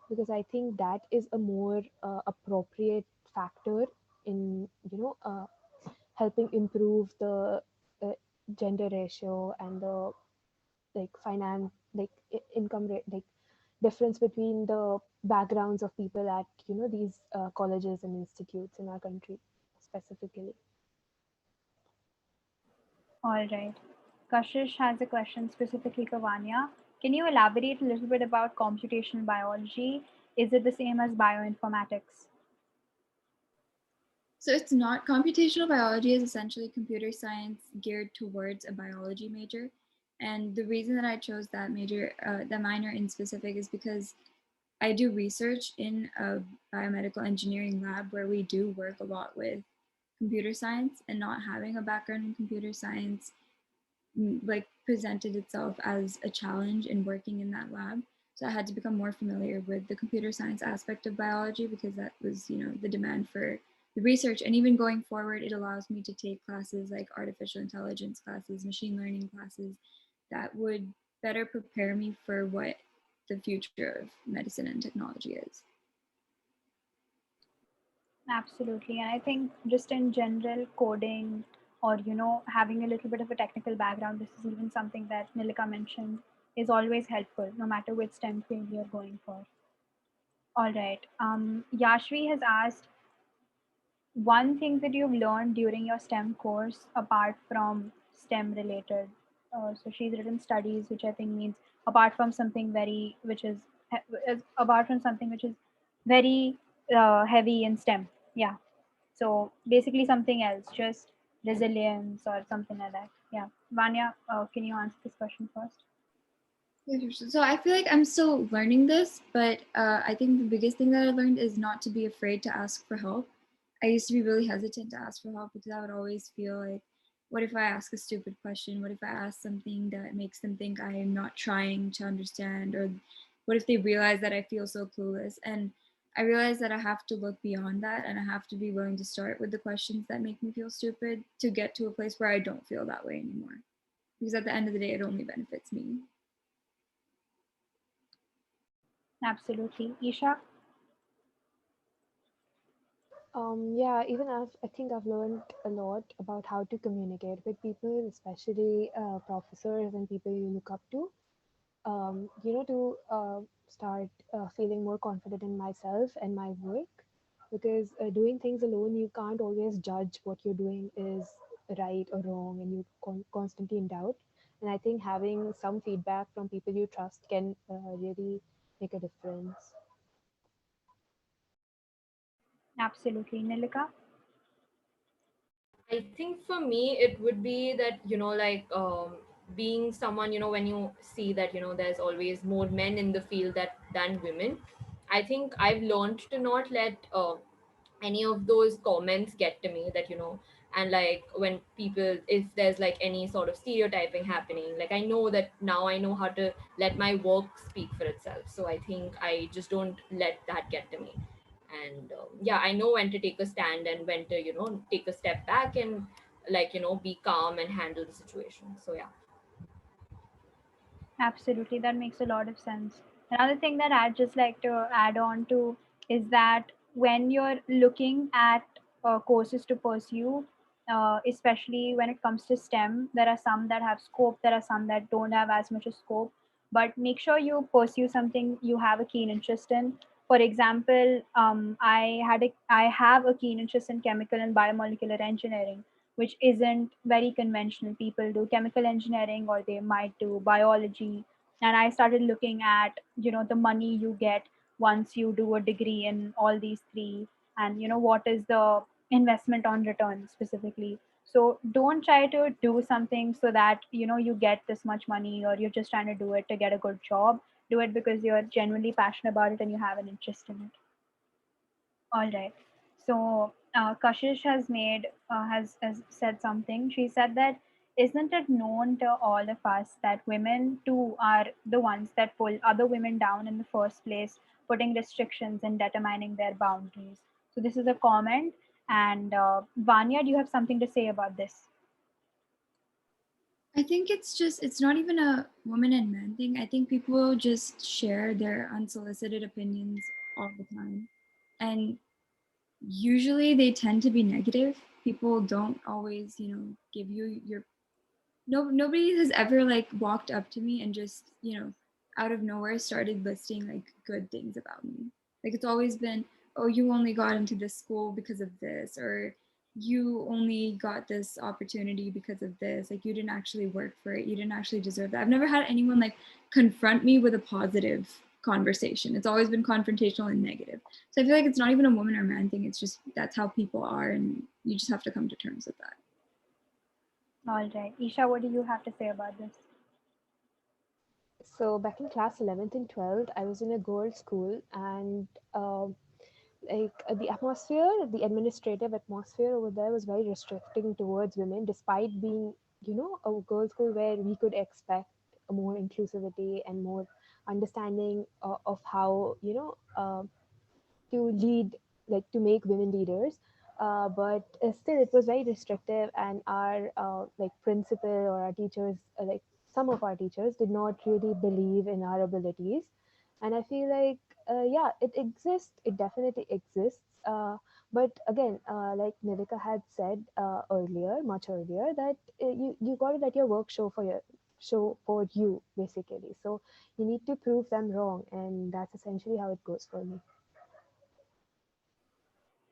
because I think that is a more appropriate factor in helping improve the uh, gender ratio and the finance income rate difference between the backgrounds of people at these colleges and institutes in our country specifically.
All right. Kashish has a question specifically for Vanya. Can you elaborate a little bit about computational biology? Is it the same as bioinformatics?
So it's not. Computational biology is essentially computer science geared towards a biology major. And the reason that I chose that that minor in specific, is because I do research in a biomedical engineering lab where we do work a lot with computer science, and not having a background in computer science like presented itself as a challenge in working in that lab. So I had to become more familiar with the computer science aspect of biology because that was, the demand for the research. And even going forward, it allows me to take classes like artificial intelligence classes, machine learning classes that would better prepare me for what the future of medicine and technology is.
Absolutely. And I think just in general, coding or, having a little bit of a technical background, this is even something that Nilika mentioned, is always helpful, no matter which STEM field you're going for. All right. Yashvi has asked, one thing that you've learned during your STEM course apart from STEM related. So she's written studies, which I think means apart from something very, which is apart from something which is very heavy in STEM. Yeah. So basically something else, just resilience or something like that. Yeah. Vanya, can you answer this question first?
So I feel like I'm still learning this, but I think the biggest thing that I learned is not to be afraid to ask for help. I used to be really hesitant to ask for help because I would always feel like, what if I ask a stupid question? What if I ask something that makes them think I am not trying to understand? Or what if they realize that I feel so clueless? And I realized that I have to look beyond that, and I have to be willing to start with the questions that make me feel stupid to get to a place where I don't feel that way anymore. Because at the end of the day, it only benefits me.
Absolutely. Isha?
Yeah, even I think I've learned a lot about how to communicate with people, especially professors and people you look up to. To start feeling more confident in myself and my work, because doing things alone, you can't always judge what you're doing is right or wrong, and you're constantly in doubt. And I think having some feedback from people you trust can really make a difference.
Absolutely. Nilika?
I think for me, it would be that, like being someone, when you see that, there's always more men in the field than women. I think I've learned to not let any of those comments get to me, that, and like when people, if there's like any sort of stereotyping happening, like I know that now I know how to let my work speak for itself. So I think I just don't let that get to me. And yeah, I know when to take a stand and when to take a step back and like be calm and handle the situation. So yeah.
Absolutely, that makes a lot of sense. Another thing that I'd just like to add on to is that when you're looking at courses to pursue, especially when it comes to STEM. There are some that have scope, there are some that don't have as much of scope, but make sure you pursue something you have a keen interest in. For example, I have a keen interest in chemical and biomolecular engineering, which isn't very conventional. People do chemical engineering or they might do biology, and I started looking at the money you get once you do a degree in all these three, and what is the investment on return specifically. So don't try to do something so that you get this much money, or you're just trying to do it to get a good job. Do it because you're genuinely passionate about it and you have an interest in it. All right. So Kashish has said something. She said that, isn't it known to all of us that women too are the ones that pull other women down in the first place, putting restrictions and determining their boundaries? So this is a comment. And Vanya, do you have something to say about this?
I think it's not even a woman and man thing. I think people just share their unsolicited opinions all the time. And usually they tend to be negative. People don't always, give you your nobody has ever like walked up to me and just, out of nowhere started listing like good things about me. Like it's always been, oh, you only got into this school because of this, or you only got this opportunity because of this. Like you didn't actually work for it. You didn't actually deserve that. I've never had anyone like confront me with a positive conversation. It's always been confrontational and negative. So I feel like it's not even a woman or man thing. It's just that's how people are, and you just have to come to terms with that.
All right. Isha, what do you have to say about this?
So back in class 11th and 12th, I was in a girls' school, and the atmosphere, the administrative atmosphere over there was very restricting towards women, despite being, a girls' school where we could expect a more inclusivity and more understanding of how, to lead, like to make women leaders. But still, it was very restrictive, and our like principal or our teachers, like some of our teachers, did not really believe in our abilities. And I feel like, yeah, it exists. It definitely exists. But again, like Nilika had said earlier, much earlier, that you got to let your work show for you basically. So you need to prove them wrong, and that's essentially how it goes for me.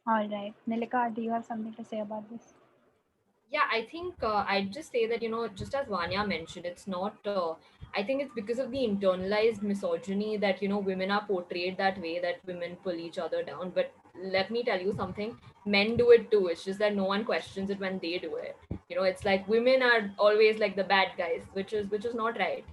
All right. Nilika, do you have something to say about this?
Yeah, I think I'd just say that, just as Vanya mentioned, it's not, I think it's because of the internalized misogyny that, women are portrayed that way, that women pull each other down. But let me tell you something, men do it too. It's just that no one questions it when they do it. It's like women are always like the bad guys, which is not right.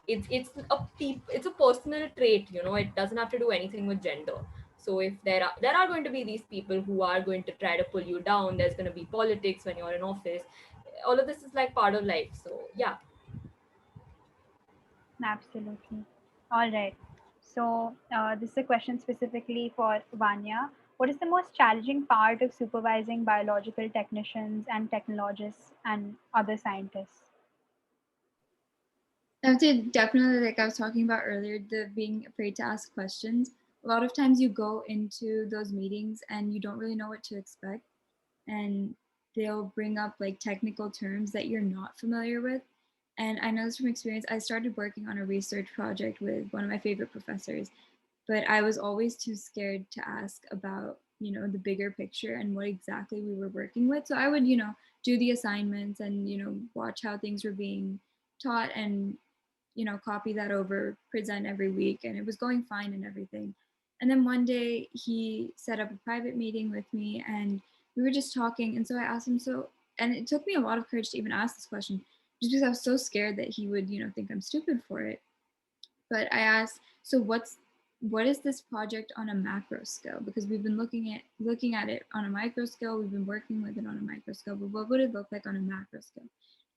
It's a personal trait. It doesn't have to do anything with gender. So if there are going to be these people who are going to try to pull you down, there's going to be politics when you're in office. All of this is like part of life. So yeah.
Absolutely. All right. So, this is a question specifically for Vanya. What is the most challenging part of supervising biological technicians and technologists and other scientists?
I have to definitely, like I was talking about earlier, the being afraid to ask questions. A lot of times you go into those meetings and you don't really know what to expect, and they'll bring up like technical terms that you're not familiar with. And I know this from experience. I started working on a research project with one of my favorite professors, but I was always too scared to ask about, the bigger picture and what exactly we were working with. So I would, do the assignments and, watch how things were being taught and, copy that over, present every week. And it was going fine and everything. And then one day he set up a private meeting with me and we were just talking. And so I asked him, and it took me a lot of courage to even ask this question just because I was so scared that he would, think I'm stupid for it. But I asked, so what is this project on a macro scale? Because we've been looking at it on a micro scale, we've been working with it on a micro scale, but what would it look like on a macro scale?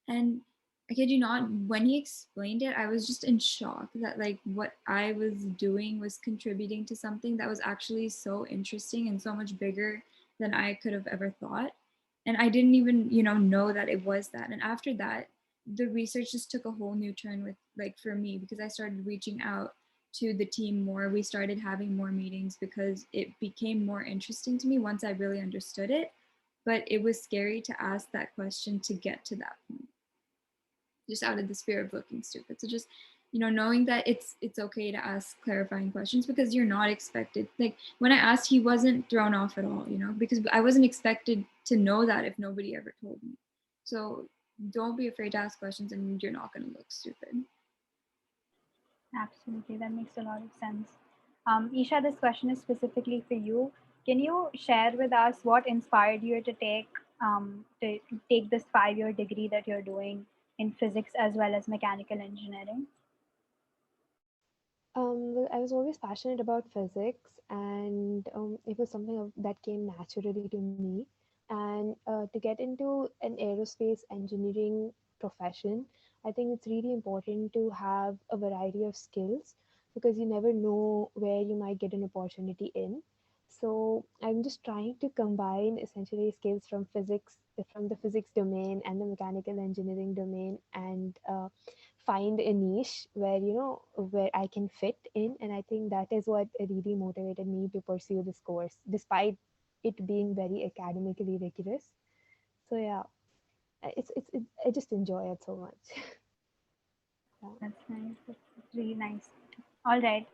And I kid you not, when he explained it, I was just in shock that like what I was doing was contributing to something that was actually so interesting and so much bigger than I could have ever thought. And I didn't even, know that it was that. And after that, the research just took a whole new turn with like for me because I started reaching out to the team more. We started having more meetings because it became more interesting to me once I really understood it. but it was scary to ask that question to get to that point, just out of the fear of looking stupid. So just, knowing that it's okay to ask clarifying questions, because you're not expected. Like when I asked, he wasn't thrown off at all, because I wasn't expected to know that if nobody ever told me. So don't be afraid to ask questions, and you're not going to look stupid.
Absolutely, that makes a lot of sense. Esha, this question is specifically for you. Can you share with us what inspired you to take this 5-year degree that you're doing in physics as well as mechanical engineering?
Well, I was always passionate about physics, and it was something that came naturally to me. And to get into an aerospace engineering profession, I think it's really important to have a variety of skills, because you never know where you might get an opportunity in. So I'm just trying to combine essentially skills from the physics domain and the mechanical engineering domain, and find a niche where where I can fit in. And I think that is what really motivated me to pursue this course, despite it being very academically rigorous. So yeah, I just enjoy it so much. Yeah.
That's nice. That's really nice. All right.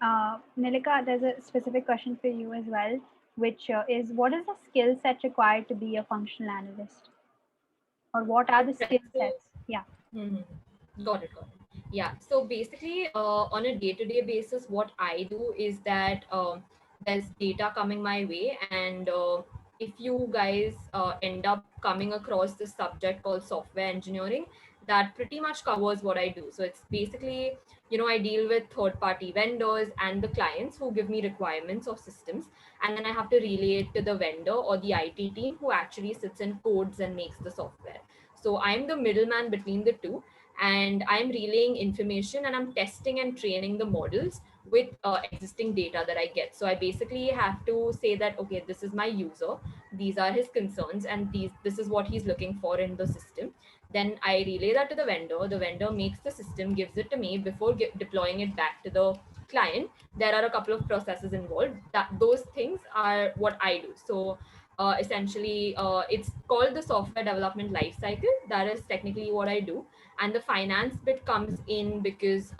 Nilika, there's a specific question for you as well, which is what is the skill set required to be a functional analyst? Or what are the skill
Right. So
sets? Yeah.
mhm. Got it, got it. Yeah. So basically, on a day-to-day basis, what I do is that there's data coming my way, and if you guys end up coming across this subject called software engineering, that pretty much covers what I do. So it's basically, I deal with third-party vendors and the clients who give me requirements of systems, and then I have to relay it to the vendor or the IT team who actually sits in codes and makes the software. So I'm the middleman between the two, and I'm relaying information and I'm testing and training the models with existing data that I get. So I basically have to say that, okay, this is my user, these are his concerns, and this is what he's looking for in the system. Then I relay that to the vendor makes the system, gives it to me before deploying it back to the client. There are a couple of processes involved, that those things are what I do. So essentially it's called the software development life cycle. That is technically what I do. And the finance bit comes in because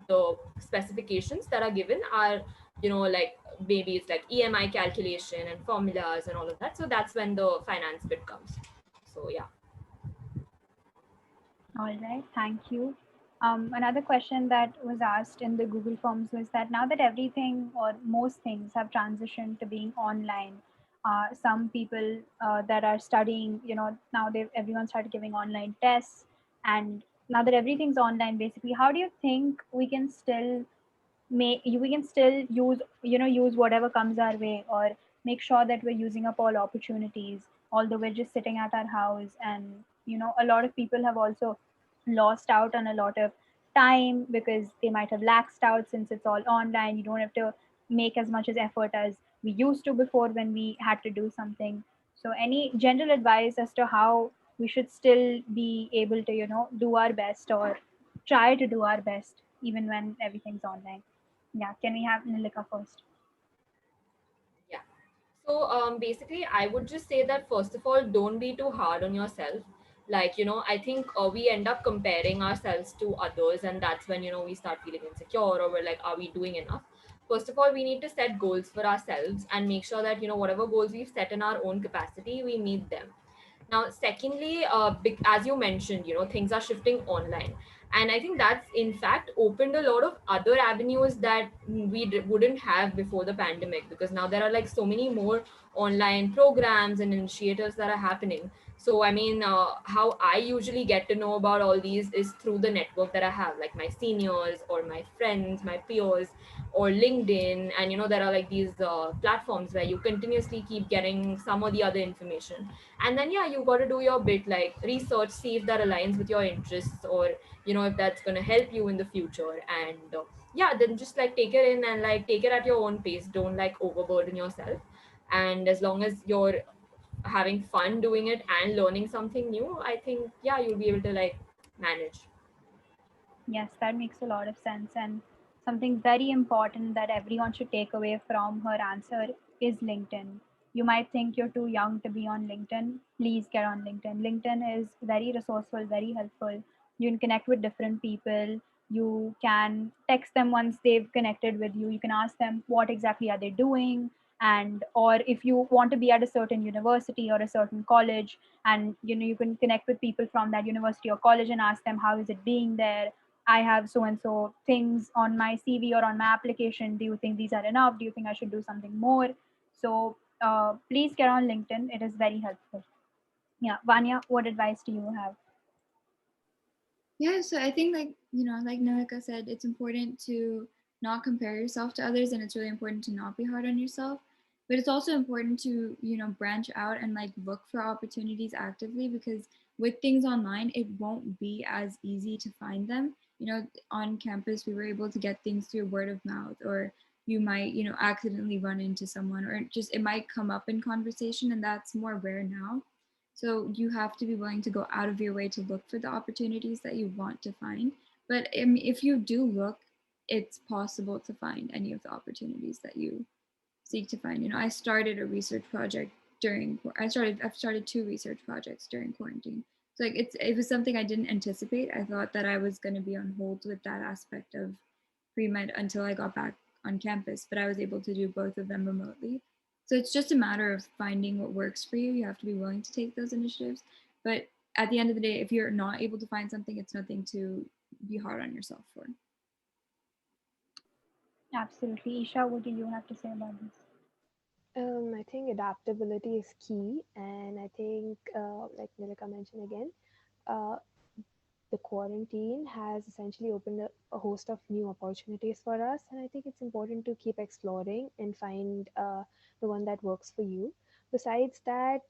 the specifications that are given are, like maybe it's like EMI calculation and formulas and all of that. So that's when the finance bit comes. So yeah.
All right, thank you. Another question that was asked in the Google Forms was that now that everything or most things have transitioned to being online, some people that are studying, now everyone started giving online tests, and now that everything's online, basically, how do you think we can still use whatever comes our way, or make sure that we're using up all opportunities, although we're just sitting at our house? And a lot of people have also lost out on a lot of time because they might have laxed out. Since it's all online, you don't have to make as much as effort as we used to before when we had to do something. So any general advice as to how we should still be able to do our best, or try to do our best even when everything's online? Yeah, can we have Nilika first?
Yeah. So basically, I would just say that first of all, don't be too hard on yourself. Like, I think we end up comparing ourselves to others, and that's when, we start feeling insecure, or we're like, are we doing enough? First of all, we need to set goals for ourselves and make sure that, whatever goals we've set in our own capacity, we meet them. Now, secondly, as you mentioned, things are shifting online, and I think that's in fact opened a lot of other avenues that we wouldn't have before the pandemic, because now there are like so many more online programs and initiatives that are happening. So I mean, how I usually get to know about all these is through the network that I have, like my seniors or my friends, my peers, or LinkedIn. And there are like these platforms where you continuously keep getting some or the other information. And then yeah, you got to do your bit, like research, see if that aligns with your interests, or if that's going to help you in the future. And yeah, then just like take it in and like take it at your own pace. Don't like overburden yourself. And as long as you're having fun doing it and learning something new, I think yeah, you'll be able to like manage.
Yes, that makes a lot of sense. And something very important that everyone should take away from her answer is LinkedIn. You might think you're too young to be on LinkedIn. Please get on LinkedIn. LinkedIn is very resourceful, very helpful. You can connect with different people. You can text them once they've connected with you. You can ask them what exactly are they doing, and or if you want to be at a certain university or a certain college, and you can connect with people from that university or college and ask them how is it being there. I have so and so things on my CV or on my application. Do you think these are enough? Do you think I should do something more? So please get on LinkedIn. It is very helpful. Yeah, Vanya, what advice do you have?
Yeah, so I think like Nilika said, it's important to not compare yourself to others, and it's really important to not be hard on yourself. But it's also important to, branch out and like look for opportunities actively, because with things online, it won't be as easy to find them. On campus, we were able to get things through word of mouth, or you might, accidentally run into someone, or just it might come up in conversation, and that's more rare now. So you have to be willing to go out of your way to look for the opportunities that you want to find. But if you do look, it's possible to find any of the opportunities that you seek to find. I started a research project I've started two research projects during quarantine. So like it was something I didn't anticipate. I thought that I was going to be on hold with that aspect of pre-med until I got back on campus, but I was able to do both of them remotely. So it's just a matter of finding what works for you. You have to be willing to take those initiatives. But at the end of the day, if you're not able to find something, it's nothing to be hard on yourself for.
Absolutely. Isha, what do you have to say about this?
I think adaptability is key, and I think, like Nilika mentioned again, uh, the quarantine has essentially opened a host of new opportunities for us, and I think it's important to keep exploring and find the one that works for you. Besides that,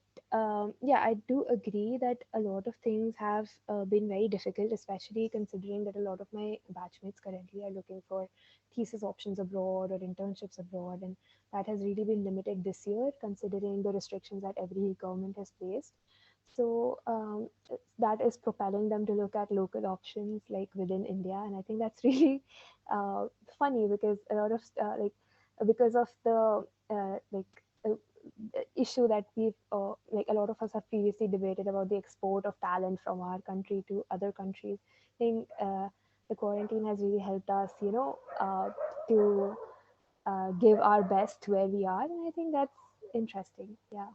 yeah, I do agree that a lot of things have been very difficult, especially considering that a lot of my batchmates currently are looking for thesis options abroad or internships abroad, and that has really been limited this year considering the restrictions that every government has placed. So that is propelling them to look at local options like within India, and I think that's really uh, funny because a lot of because of the issue that we've like a lot of us have previously debated about the export of talent from our country to other countries. I think the quarantine has really helped us, to give our best where we are, and I think that's interesting. Yeah.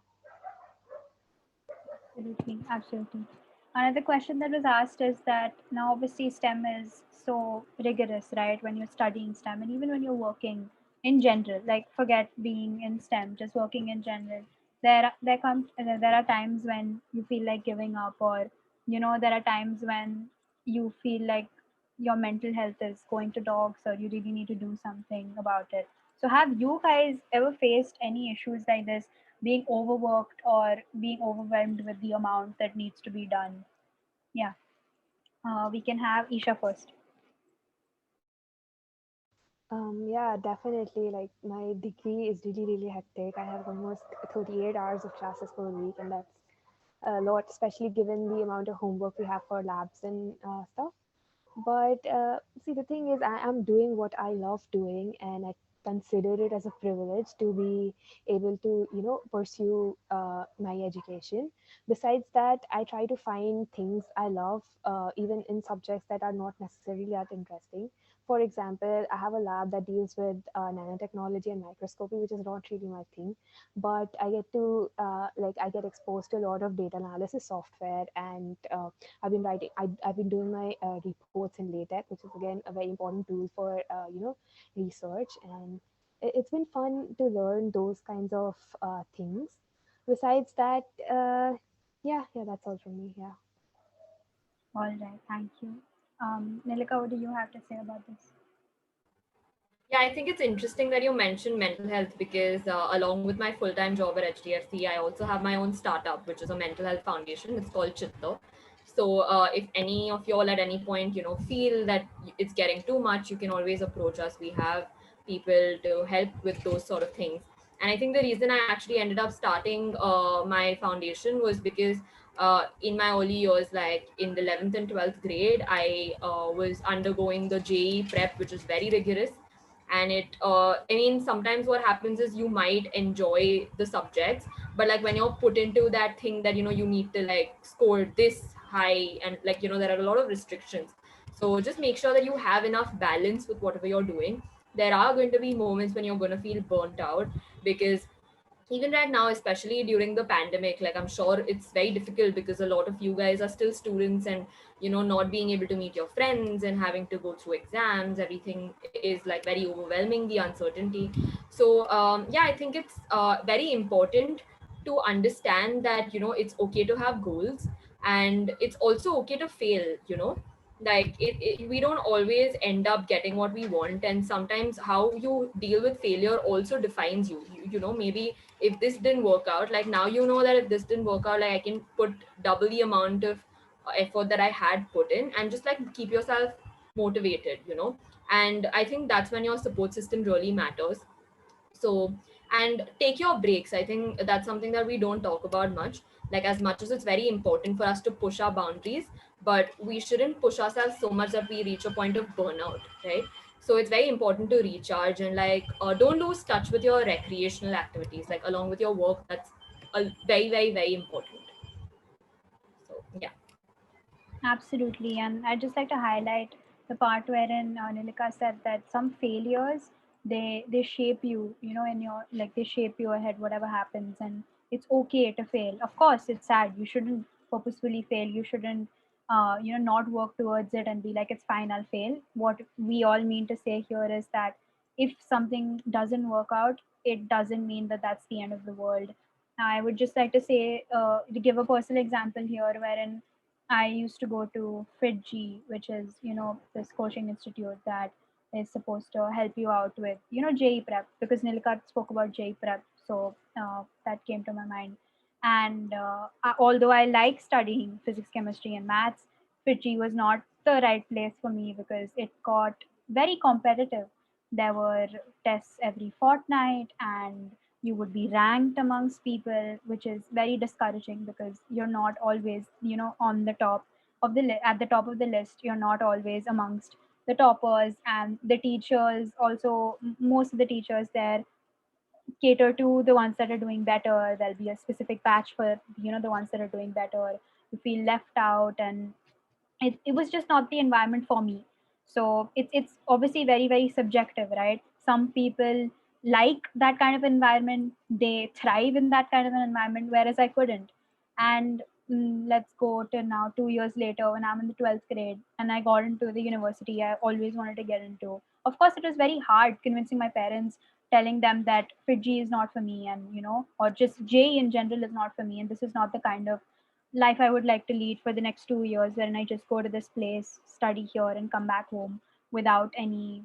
Absolutely, absolutely. Another question that was asked is that now obviously STEM is so rigorous, right? When you're studying STEM and even when you're working in general, like forget being in STEM, just working in general, there are times when you feel like giving up, or there are times when you feel like your mental health is going to dogs, or you really need to do something about it. So have you guys ever faced any issues like this, being overworked or being overwhelmed with the amount that needs to be done? Yeah, we can have Isha first.
Yeah, definitely. Like my degree is really, really hectic. I have almost 38 hours of classes per week, and that's a lot, especially given the amount of homework we have for labs and stuff. But see, the thing is, I am doing what I love doing, and I consider it as a privilege to be able to, pursue my education. Besides that, I try to find things I love, even in subjects that are not necessarily that interesting. For example, I have a lab that deals with nanotechnology and microscopy, which is not really my thing, but I get to I get exposed to a lot of data analysis software, and I've been doing my reports in LaTeX, which is again a very important tool for research, and it's been fun to learn those kinds of things. Besides that, yeah, that's all from me. Yeah.
All right, thank you. Nilika, what do you have to say about this?
Yeah, I think it's interesting that you mentioned mental health because along with my full time job at HDFC, I also have my own startup, which is a mental health foundation. It's called Chitta. So if any of y'all at any point, feel that it's getting too much, you can always approach us. We have people to help with those sort of things. And I think the reason I actually ended up starting my foundation was because in my early years, like in the 11th and 12th grade, I was undergoing the JE prep, which is very rigorous, And I mean, sometimes what happens is you might enjoy the subjects, but like when you're put into that thing that, you know, you need to like score this high, and like, you know, there are a lot of restrictions. So just make sure that you have enough balance with whatever you're doing. There are going to be moments when you're going to feel burnt out, because even right now, especially during the pandemic, like I'm sure it's very difficult because a lot of you guys are still students, and you know, not being able to meet your friends and having to go through exams, everything is like very overwhelming, the uncertainty. So yeah, I think it's very important to understand that, you know, it's okay to have goals, and it's also okay to fail, you know. Like we don't always end up getting what we want, and sometimes how you deal with failure also defines you know, maybe if this didn't work out, like now you know that if this didn't work out, like I can put double the amount of effort that I had put in, and just like keep yourself motivated, you know. And I think that's when your support system really matters. So, and take your breaks. I think that's something that we don't talk about much. Like, as much as it's very important for us to push our boundaries, but we shouldn't push ourselves so much that we reach a point of burnout, right? So it's very important to recharge, and like don't lose touch with your recreational activities, like along with your work. That's very important. So yeah.
Absolutely, and I'd just like to highlight the part wherein Nilika said that some failures they shape you, you know, in your like they shape you ahead, whatever happens, and it's okay to fail. Of course, it's sad. You shouldn't purposefully fail. You shouldn't, not work towards it and be like it's fine, I'll fail. What we all mean to say here is that if something doesn't work out, it doesn't mean that that's the end of the world. I would just like to say, to give a personal example here, wherein I used to go to Fiji, which is, this coaching institute that is supposed to help you out with, JE prep, because Nilika spoke about JE prep. So that came to my mind. And although I like studying physics, chemistry, and maths, Fiji was not the right place for me because it got very competitive. There were tests every fortnight, and you would be ranked amongst people, which is very discouraging because you're not always, on the top of the at the top of the list. You're not always amongst the toppers, and the teachers also, most of the teachers there cater to the ones that are doing better. There'll be a specific batch for, the ones that are doing better. You feel left out, and it was just not the environment for me. So it's obviously very, very subjective, right? Some people like that kind of environment, they thrive in that kind of an environment, whereas I couldn't. And let's go to now 2 years later, when I'm in the 12th grade and I got into the university I always wanted to get into. Of course, it was very hard convincing my parents, telling them that Fiji is not for me, and or just J in general is not for me, and this is not the kind of life I would like to lead for the next 2 years, wherein I just go to this place, study here, and come back home without any.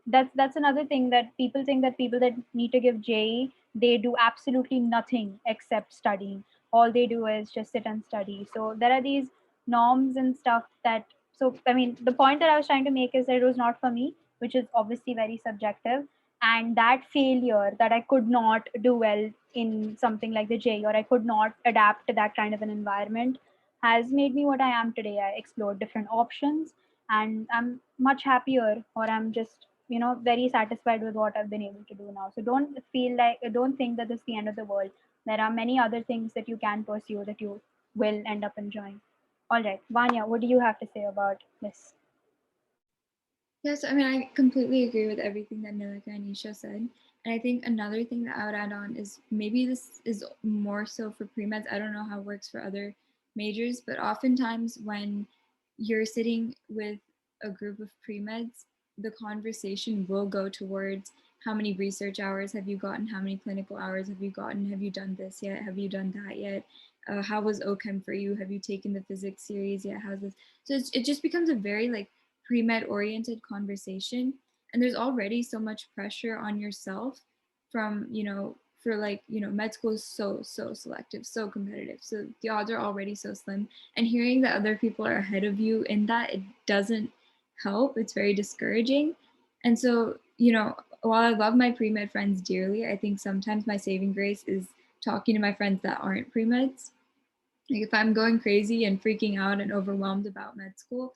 That's another thing, that people think that people that need to give JE, they do absolutely nothing except studying. All they do is just sit and study. So there are these norms and stuff that. So I mean, the point that I was trying to make is that it was not for me, which is obviously very subjective, and that failure, that I could not do well in something like the J, or I could not adapt to that kind of an environment, has made me what I am today. I explored different options, and I'm much happier, or I'm just, very satisfied with what I've been able to do now. So don't think that this is the end of the world. There are many other things that you can pursue that you will end up enjoying. All right, Vanya, what do you have to say about this?
Yes, I mean, I completely agree with everything that Nilika and Esha said. And I think another thing that I would add on is maybe this is more so for pre-meds. I don't know how it works for other majors, but oftentimes when you're sitting with a group of pre-meds, the conversation will go towards how many research hours have you gotten? How many clinical hours have you gotten? Have you done this yet? Have you done that yet? How was OChem for you? Have you taken the physics series yet? How's this? So it just becomes a very like pre-med oriented conversation, and there's already so much pressure on yourself from for like med school is so selective, so competitive, so the odds are already so slim, and hearing that other people are ahead of you in that, it doesn't help. It's very discouraging. And so while I love my pre-med friends dearly, I think sometimes my saving grace is talking to my friends that aren't pre-meds. Like if I'm going crazy and freaking out and overwhelmed about med school,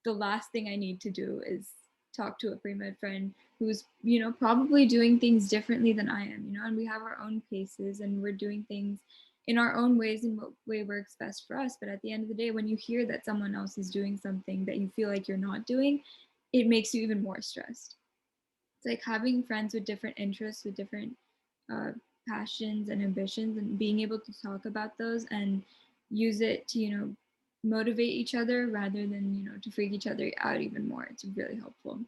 the last thing I need to do is talk to a pre-med friend who's, you know, probably doing things differently than I am, you know, and we have our own paces and we're doing things in our own ways and what way works best for us. But at the end of the day, when you hear that someone else is doing something that you feel like you're not doing, it makes you even more stressed. It's like having friends with different interests, with different uh, passions and ambitions, and being able to talk about those and use it to, you know, motivate each other rather than, you know, to freak each other out even more. It's really helpful.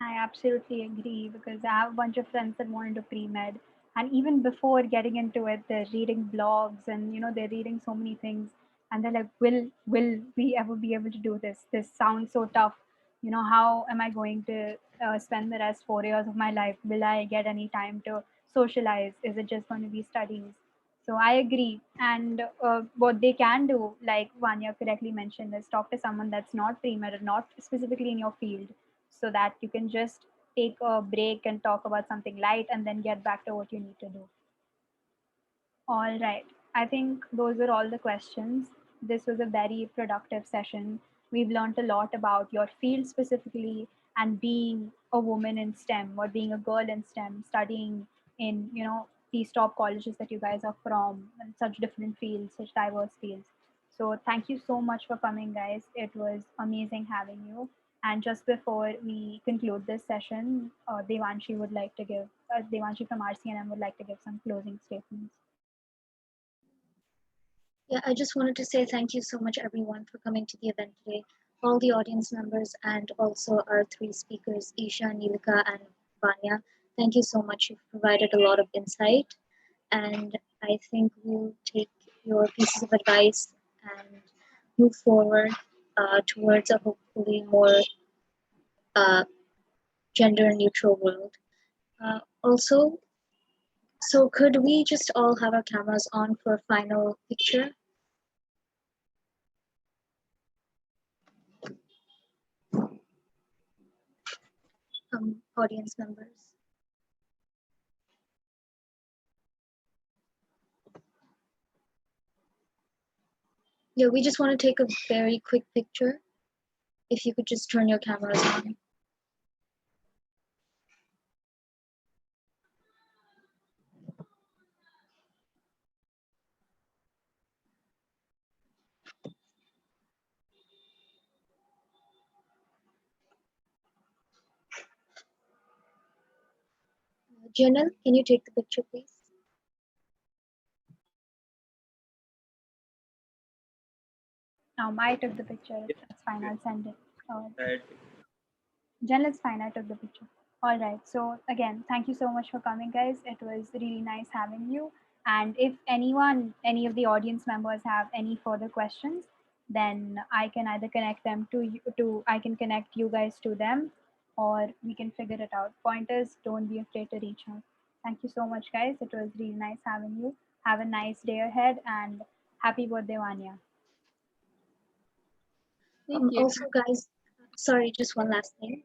I absolutely agree because I have a bunch of friends that want into pre-med, and even before getting into it, they're reading blogs and they're reading so many things, and they're like, "Will we ever be able to do this? This sounds so tough. How am I going to spend the rest 4 years of my life? Will I get any time to socialize? Is it just going to be studies?" So I agree, and what they can do, like Vanya correctly mentioned, is talk to someone that's not pre-med or not specifically in your field so that you can just take a break and talk about something light and then get back to what you need to do. All right. I think those are all the questions. This was a very productive session. We've learned a lot about your field specifically and being a woman in STEM or being a girl in STEM, studying in, these top colleges that you guys are from, and such different fields, such diverse fields. So thank you so much for coming, guys. It was amazing having you. And just before we conclude this session, Devanshi from RCNM would like to give some closing statements.
Yeah, I just wanted to say thank you so much, everyone, for coming to the event today. All the audience members and also our three speakers, Esha, Neelika, and Vanya. Thank you so much. You've provided a lot of insight, and I think we'll take your pieces of advice and move forward towards a hopefully more uh, gender neutral world. Also, so could we just all have our cameras on for a final picture? Audience members. Yeah, we just want to take a very quick picture. If you could just turn your cameras on. Janelle, can you take the picture, please?
I took the picture. It's fine. I'll send it. Jen, it's fine. I took the picture. All right. So again, thank you so much for coming, guys. It was really nice having you. And if any of the audience members have any further questions, then I can either connect them to you, I can connect you guys to them, or we can figure it out. Pointers, don't be afraid to reach out. Thank you so much, guys. It was really nice having you. Have a nice day ahead and happy birthday, Vanya.
Thank you.
Also, guys, sorry, just one last thing.